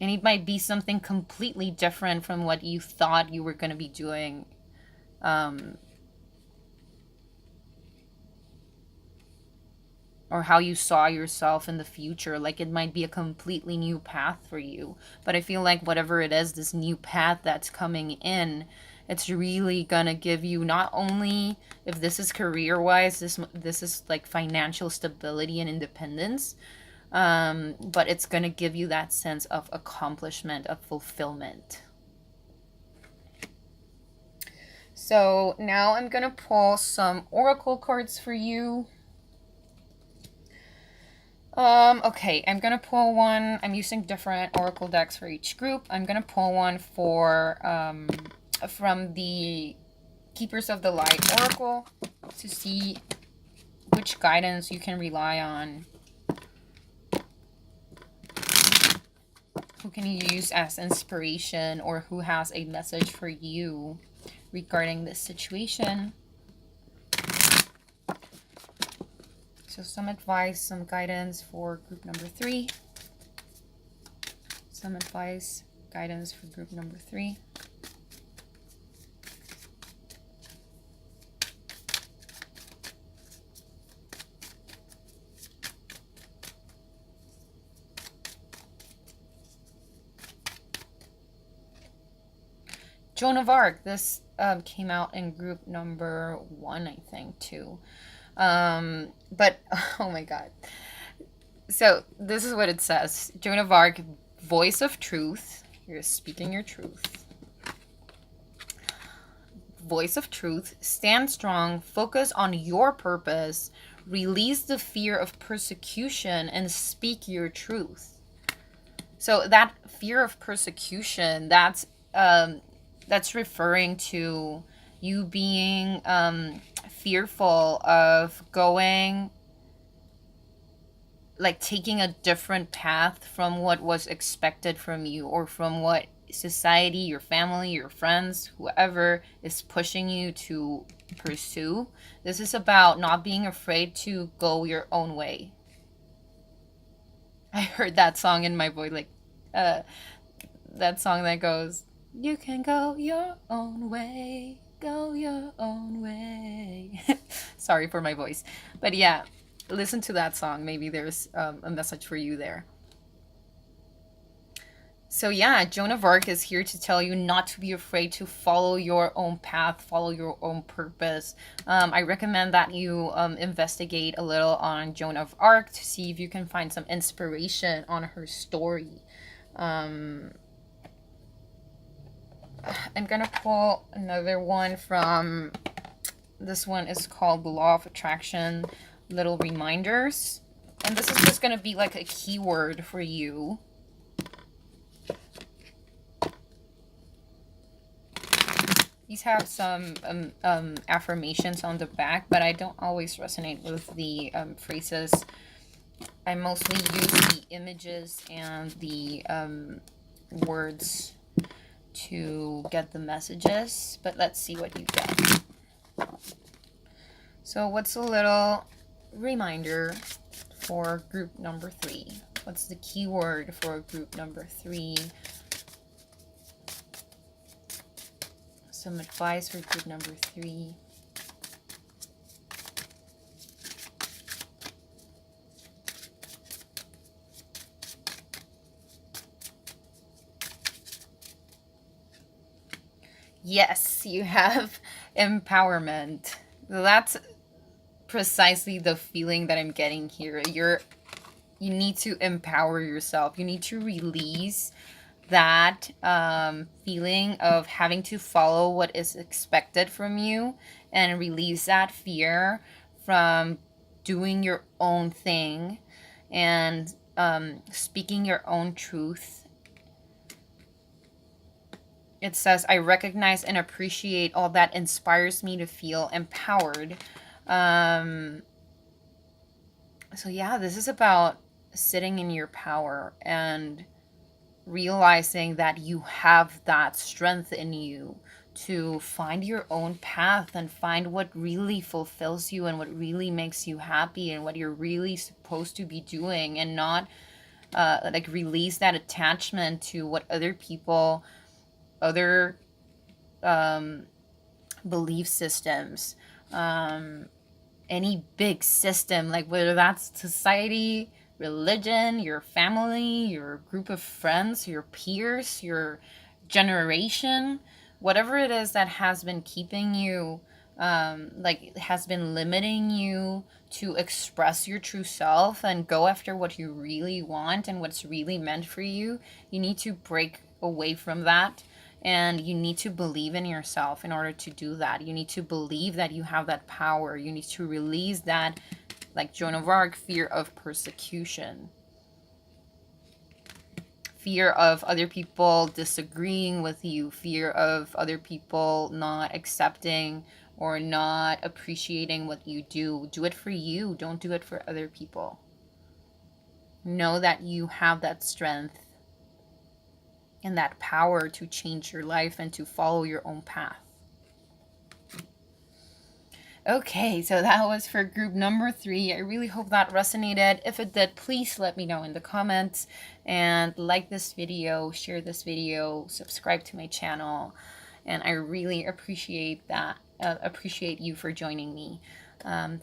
And it might be something completely different from what you thought you were going to be doing. Or how you saw yourself in the future. Like, it might be a completely new path for you. But I feel like whatever it is, this new path that's coming in, it's really gonna give you, not only if this is career-wise, this is like financial stability and independence, but it's gonna give you that sense of accomplishment, of fulfillment. So now I'm gonna pull some oracle cards for you. Okay, I'm gonna pull one. I'm using different oracle decks for each group. I'm gonna pull one for from the Keepers of the Light Oracle to see which guidance you can rely on. Who can you use as inspiration, or who has a message for you regarding this situation? So some advice, some guidance for group number 3. Some advice, guidance for group number 3. Joan of Arc. This came out in group number 1, I think, too. But, oh my god. So, this is what it says. Joan of Arc, voice of truth. You're speaking your truth. Voice of truth. Stand strong. Focus on your purpose. Release the fear of persecution and speak your truth. So, that fear of persecution, that's referring to you being fearful of going, like taking a different path from what was expected from you, or from what society, your family, your friends, whoever is pushing you to pursue. This is about not being afraid to go your own way. I heard that song in my voice, like that song that goes, you can go your own way, go your own way. Sorry for my voice. But yeah, listen to that song. Maybe there's a message for you there. So yeah, Joan of Arc is here to tell you not to be afraid to follow your own path, follow your own purpose. I recommend that you investigate a little on Joan of Arc to see if you can find some inspiration on her story. I'm gonna pull another one from, this one is called The Law of Attraction, Little Reminders. And this is just gonna be like a keyword for you. These have some affirmations on the back, but I don't always resonate with the phrases. I mostly use the images and the words to get the messages, but let's see what you get. So what's a little reminder for group number 3? What's the keyword for group number 3? Some advice for group number 3. Yes, you have empowerment. That's precisely the feeling that I'm getting here. You need to empower yourself. You need to release that feeling of having to follow what is expected from you, and release that fear from doing your own thing and speaking your own truth. It says, I recognize and appreciate all that inspires me to feel empowered. So yeah, this is about sitting in your power and realizing that you have that strength in you to find your own path and find what really fulfills you and what really makes you happy and what you're really supposed to be doing, and not like release that attachment to what other people, other belief systems, any big system, like whether that's society, religion, your family, your group of friends, your peers, your generation, whatever it is that has been keeping you, like has been limiting you to express your true self and go after what you really want and what's really meant for you. You need to break away from that. And you need to believe in yourself in order to do that. You need to believe that you have that power. You need to release that, like Joan of Arc, fear of persecution. Fear of other people disagreeing with you. Fear of other people not accepting or not appreciating what you do. Do it for you. Don't do it for other people. Know that you have that strength and that power to change your life and to follow your own path. Okay, so that was for group number 3. I really hope that resonated. If it did, please let me know in the comments, and like this video, share this video, subscribe to my channel, and I really appreciate that. Appreciate you for joining me.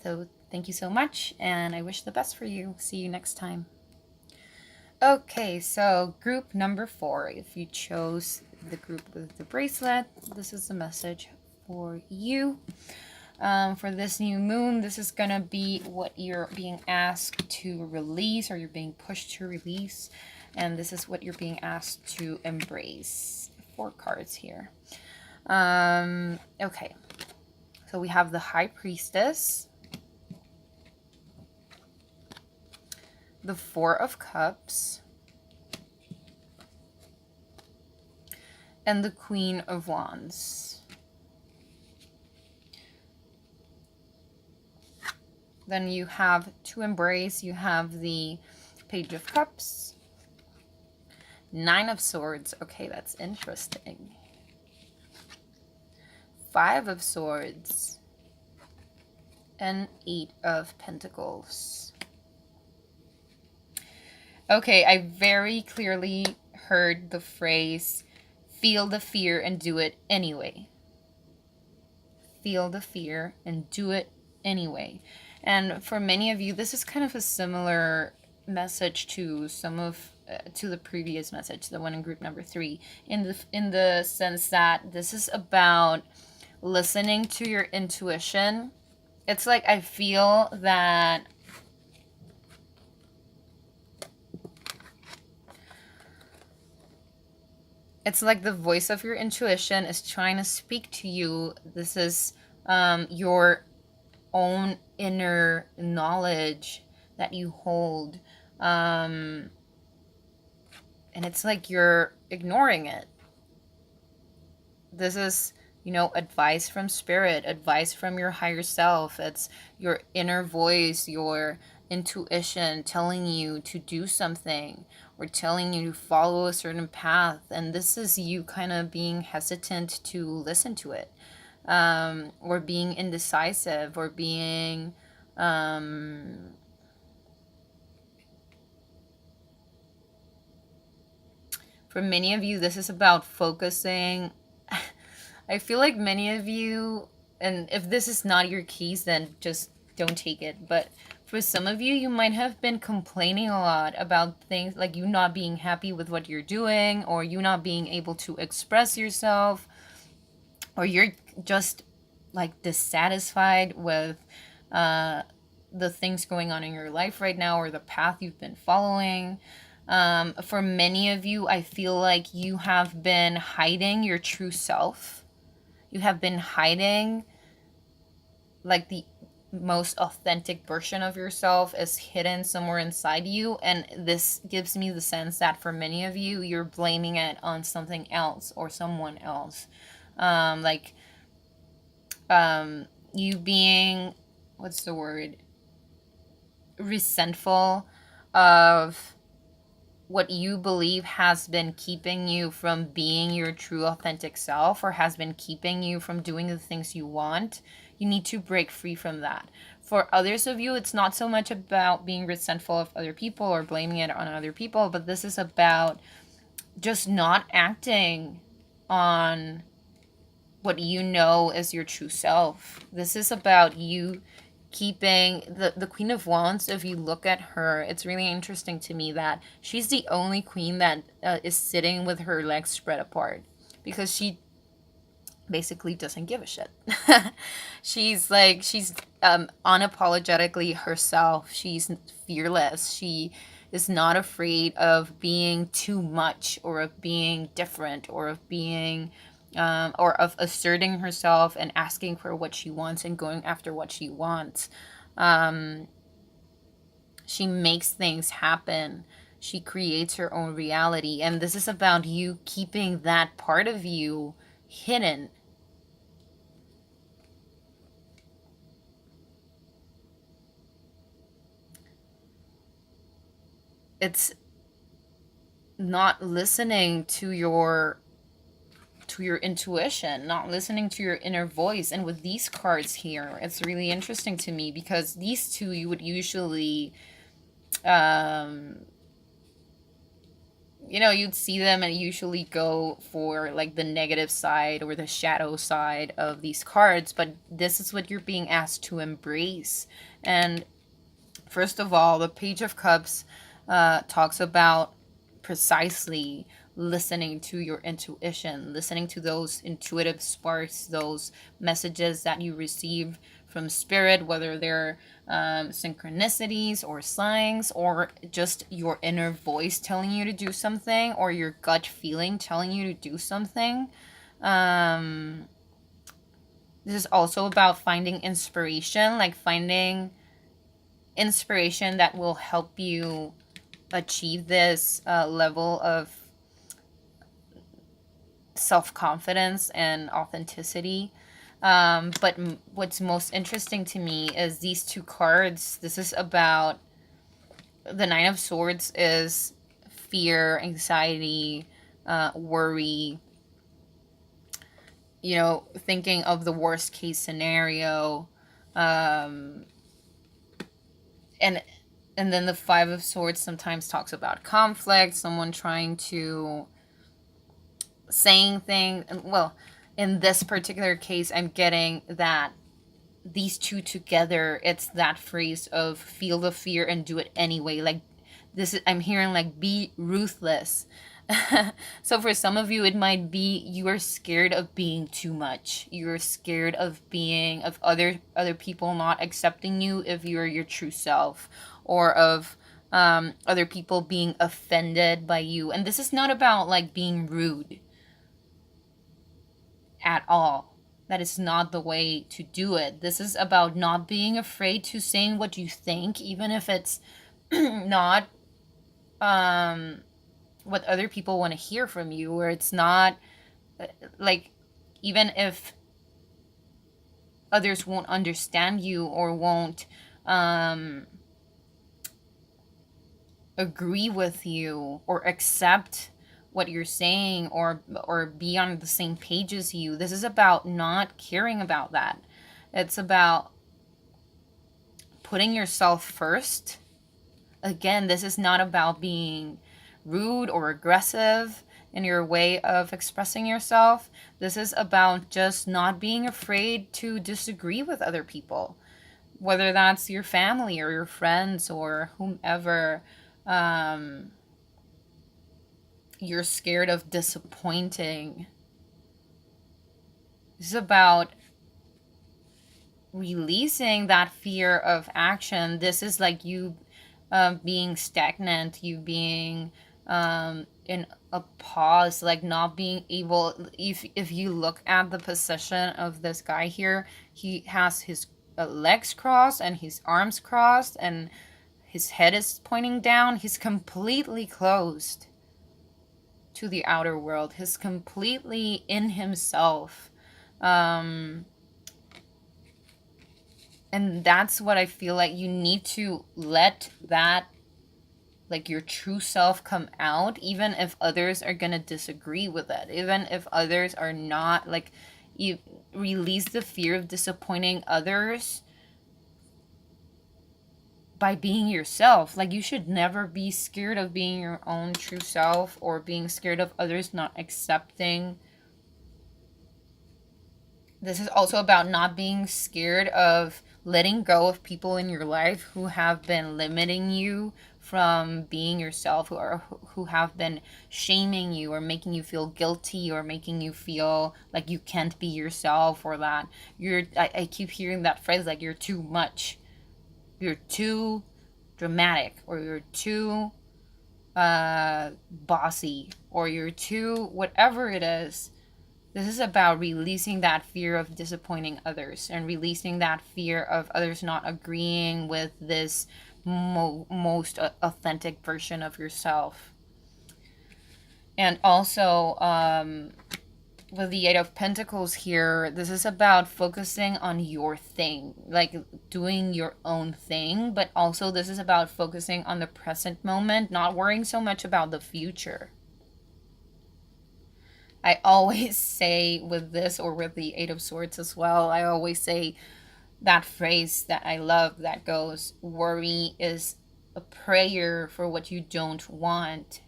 So thank you so much, and I wish the best for you. See you next time. Okay, so group number 4, if you chose the group with the bracelet, this is the message for you. For this new moon, this is going to be what you're being asked to release, or you're being pushed to release. And this is what you're being asked to embrace. 4 cards here. Okay, so we have the High Priestess, the 4 of Cups, and the Queen of Wands. Then you have to embrace, you have the Page of Cups, 9 of Swords. Okay, that's interesting. 5 of Swords, and 8 of Pentacles. Okay, I very clearly heard the phrase, feel the fear and do it anyway. Feel the fear and do it anyway. And for many of you, this is kind of a similar message to to the previous message, the one in group number 3, in the sense that this is about listening to your intuition. It's like I feel that it's like the voice of your intuition is trying to speak to you. This is your own inner knowledge that you hold. Um, and it's like you're ignoring it. This is, advice from spirit, advice from your higher self. It's your inner voice, your intuition telling you to do something or telling you to follow a certain path. And this is you kind of being hesitant to listen to it, or being indecisive, or being. For many of you, this is about focusing. I feel like many of you, and if this is not your case, then just don't take it. But for some of you, you might have been complaining a lot about things like you not being happy with what you're doing, or you not being able to express yourself, or you're just like dissatisfied with the things going on in your life right now, or the path you've been following. For many of you, I feel like you have been hiding your true self. You have been hiding like the most authentic version of yourself is hidden somewhere inside you. And this gives me the sense that for many of you, you're blaming it on something else or someone else. Like you being, what's the word? Resentful of what you believe has been keeping you from being your true authentic self, or has been keeping you from doing the things you want. You need to break free from that. For others of you, it's not so much about being resentful of other people or blaming it on other people, but this is about just not acting on what you know is your true self. This is about you keeping the Queen of Wands. If you look at her, it's really interesting to me that she's the only queen that is sitting with her legs spread apart, because she basically doesn't give a shit. She's unapologetically herself. She's fearless. She is not afraid of being too much, or of being different, or of being or of asserting herself and asking for what she wants and going after what she wants. She makes things happen. She creates her own reality. And this is about you keeping that part of you hidden. It's not listening to your intuition, not listening to your inner voice. And with these cards here, it's really interesting to me, because these two you would usually you'd see them and usually go for like the negative side or the shadow side of these cards, but this is what you're being asked to embrace. And first of all, the Page of Cups talks about precisely listening to your intuition, listening to those intuitive sparks, those messages that you receive from spirit, whether they're synchronicities or signs, or just your inner voice telling you to do something, or your gut feeling telling you to do something. This is also about finding inspiration, like finding inspiration that will help you achieve this level of self-confidence and authenticity. But what's most interesting to me is these two cards. This is about the Nine of Swords is fear, anxiety, worry, thinking of the worst case scenario. And then the Five of Swords sometimes talks about conflict, someone trying to saying things. Well, in this particular case, I'm getting that these two together, it's that phrase of feel the fear and do it anyway. Like this is, I'm hearing like be ruthless. So for some of you, it might be you are scared of being too much. You're scared of other people not accepting you if you're your true self, or of other people being offended by you. And this is not about like being rude. at all. That is not the way to do it. This is about not being afraid to saying what you think, even if it's not what other people want to hear from you, or it's not like, even if others won't understand you or won't agree with you or accept what you're saying, or be on the same page as you. This is about not caring about that. It's about putting yourself first. Again, this is not about being rude or aggressive in your way of expressing yourself. This is about just not being afraid to disagree with other people, whether that's your family or your friends or whomever. You're scared of disappointing. This is about releasing that fear of action. This is like you being stagnant, you being in a pause, like not being able, if you look at the position of this guy here, he has his legs crossed and his arms crossed and his head is pointing down. He's completely closed to the outer world. He's completely in himself. And that's what I feel like you need to let that, like, your true self come out, even if others are gonna disagree with it, even if others are not, like, you release the fear of disappointing others by being yourself. Like, you should never be scared of being your own true self, or being scared of others not accepting. This is also about not being scared of letting go of people in your life who have been limiting you from being yourself, who have been shaming you or making you feel guilty or making you feel like you can't be yourself, or that I keep hearing that phrase, like, you're too much, you're too dramatic, or you're too bossy, or you're too whatever it is. This is about releasing that fear of disappointing others, and releasing that fear of others not agreeing with this most authentic version of yourself. And also, with the Eight of Pentacles here, this is about focusing on your thing, like doing your own thing, but also this is about focusing on the present moment, not worrying so much about the future. I always say with this, or with the Eight of Swords as well, I always say that phrase that I love that goes, worry is a prayer for what you don't want.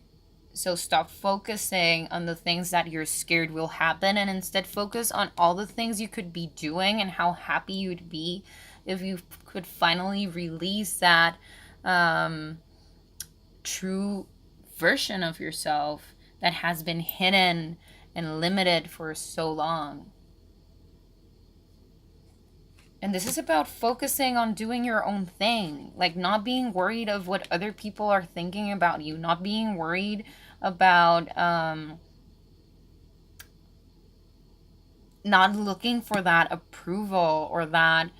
So stop focusing on the things that you're scared will happen, and instead focus on all the things you could be doing and how happy you'd be if you could finally release that true version of yourself that has been hidden and limited for so long. And this is about focusing on doing your own thing, like not being worried of what other people are thinking about you, not being worried about not looking for that approval or that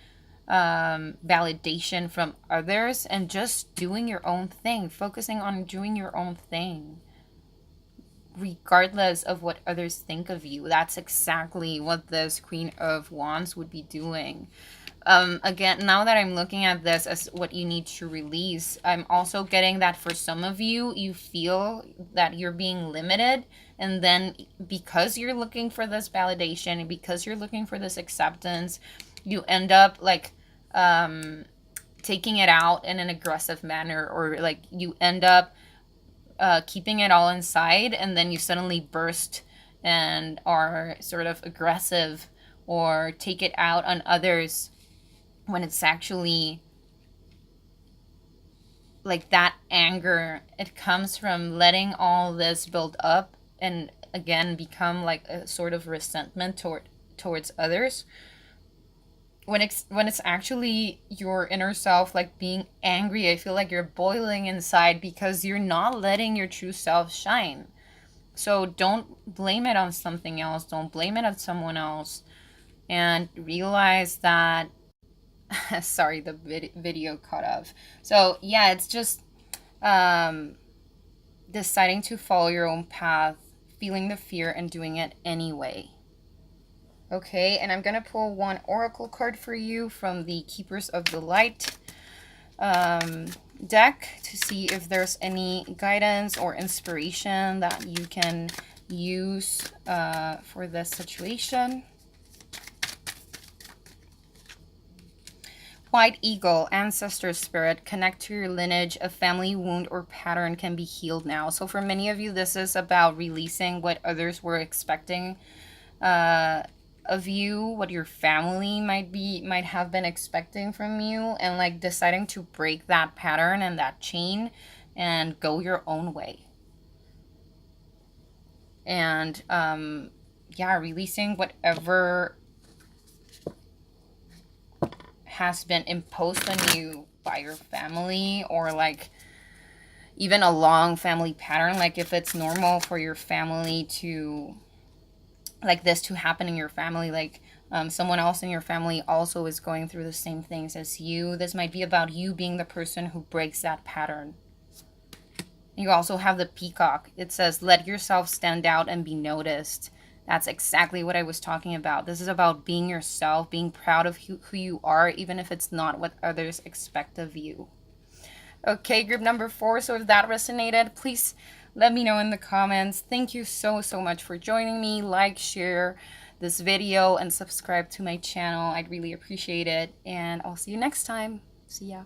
validation from others, and just doing your own thing, focusing on doing your own thing, regardless of what others think of you. That's exactly what this Queen of Wands would be doing. Again, now that I'm looking at this as what you need to release, I'm also getting that for some of you, you feel that you're being limited, and then because you're looking for this validation and because you're looking for this acceptance, you end up like taking it out in an aggressive manner, or like you end up keeping it all inside, and then you suddenly burst and are sort of aggressive or take it out on others, when it's actually like that anger, it comes from letting all this build up and again become like a sort of resentment towards others, when it's actually your inner self like being angry. I feel like you're boiling inside because you're not letting your true self shine. So don't blame it on something else. Don't blame it on someone else. And realize that, sorry, the video cut off. So yeah, it's just um, deciding to follow your own path, feeling the fear, and doing it anyway. Okay, and I'm going to pull one oracle card for you from the Keepers of the Light deck to see if there's any guidance or inspiration that you can use for this situation. White Eagle, Ancestor Spirit, connect to your lineage. A family wound or pattern can be healed now. So for many of you, this is about releasing what others were expecting of you, what your family might have been expecting from you, and like deciding to break that pattern and that chain and go your own way. And yeah, releasing whatever has been imposed on you by your family, or like even a long family pattern. Like if it's normal for your family to, like this to happen in your family, like someone else in your family also is going through the same things as you. This might be about you being the person who breaks that pattern. You also have the Peacock. It says, let yourself stand out and be noticed. That's exactly what I was talking about. This is about being yourself, being proud of who you are, even if it's not what others expect of you. Okay, group number 4. So if that resonated, please let me know in the comments. Thank you so much for joining me. Like, share this video, and subscribe to my channel. I'd really appreciate it. And I'll see you next time. See ya.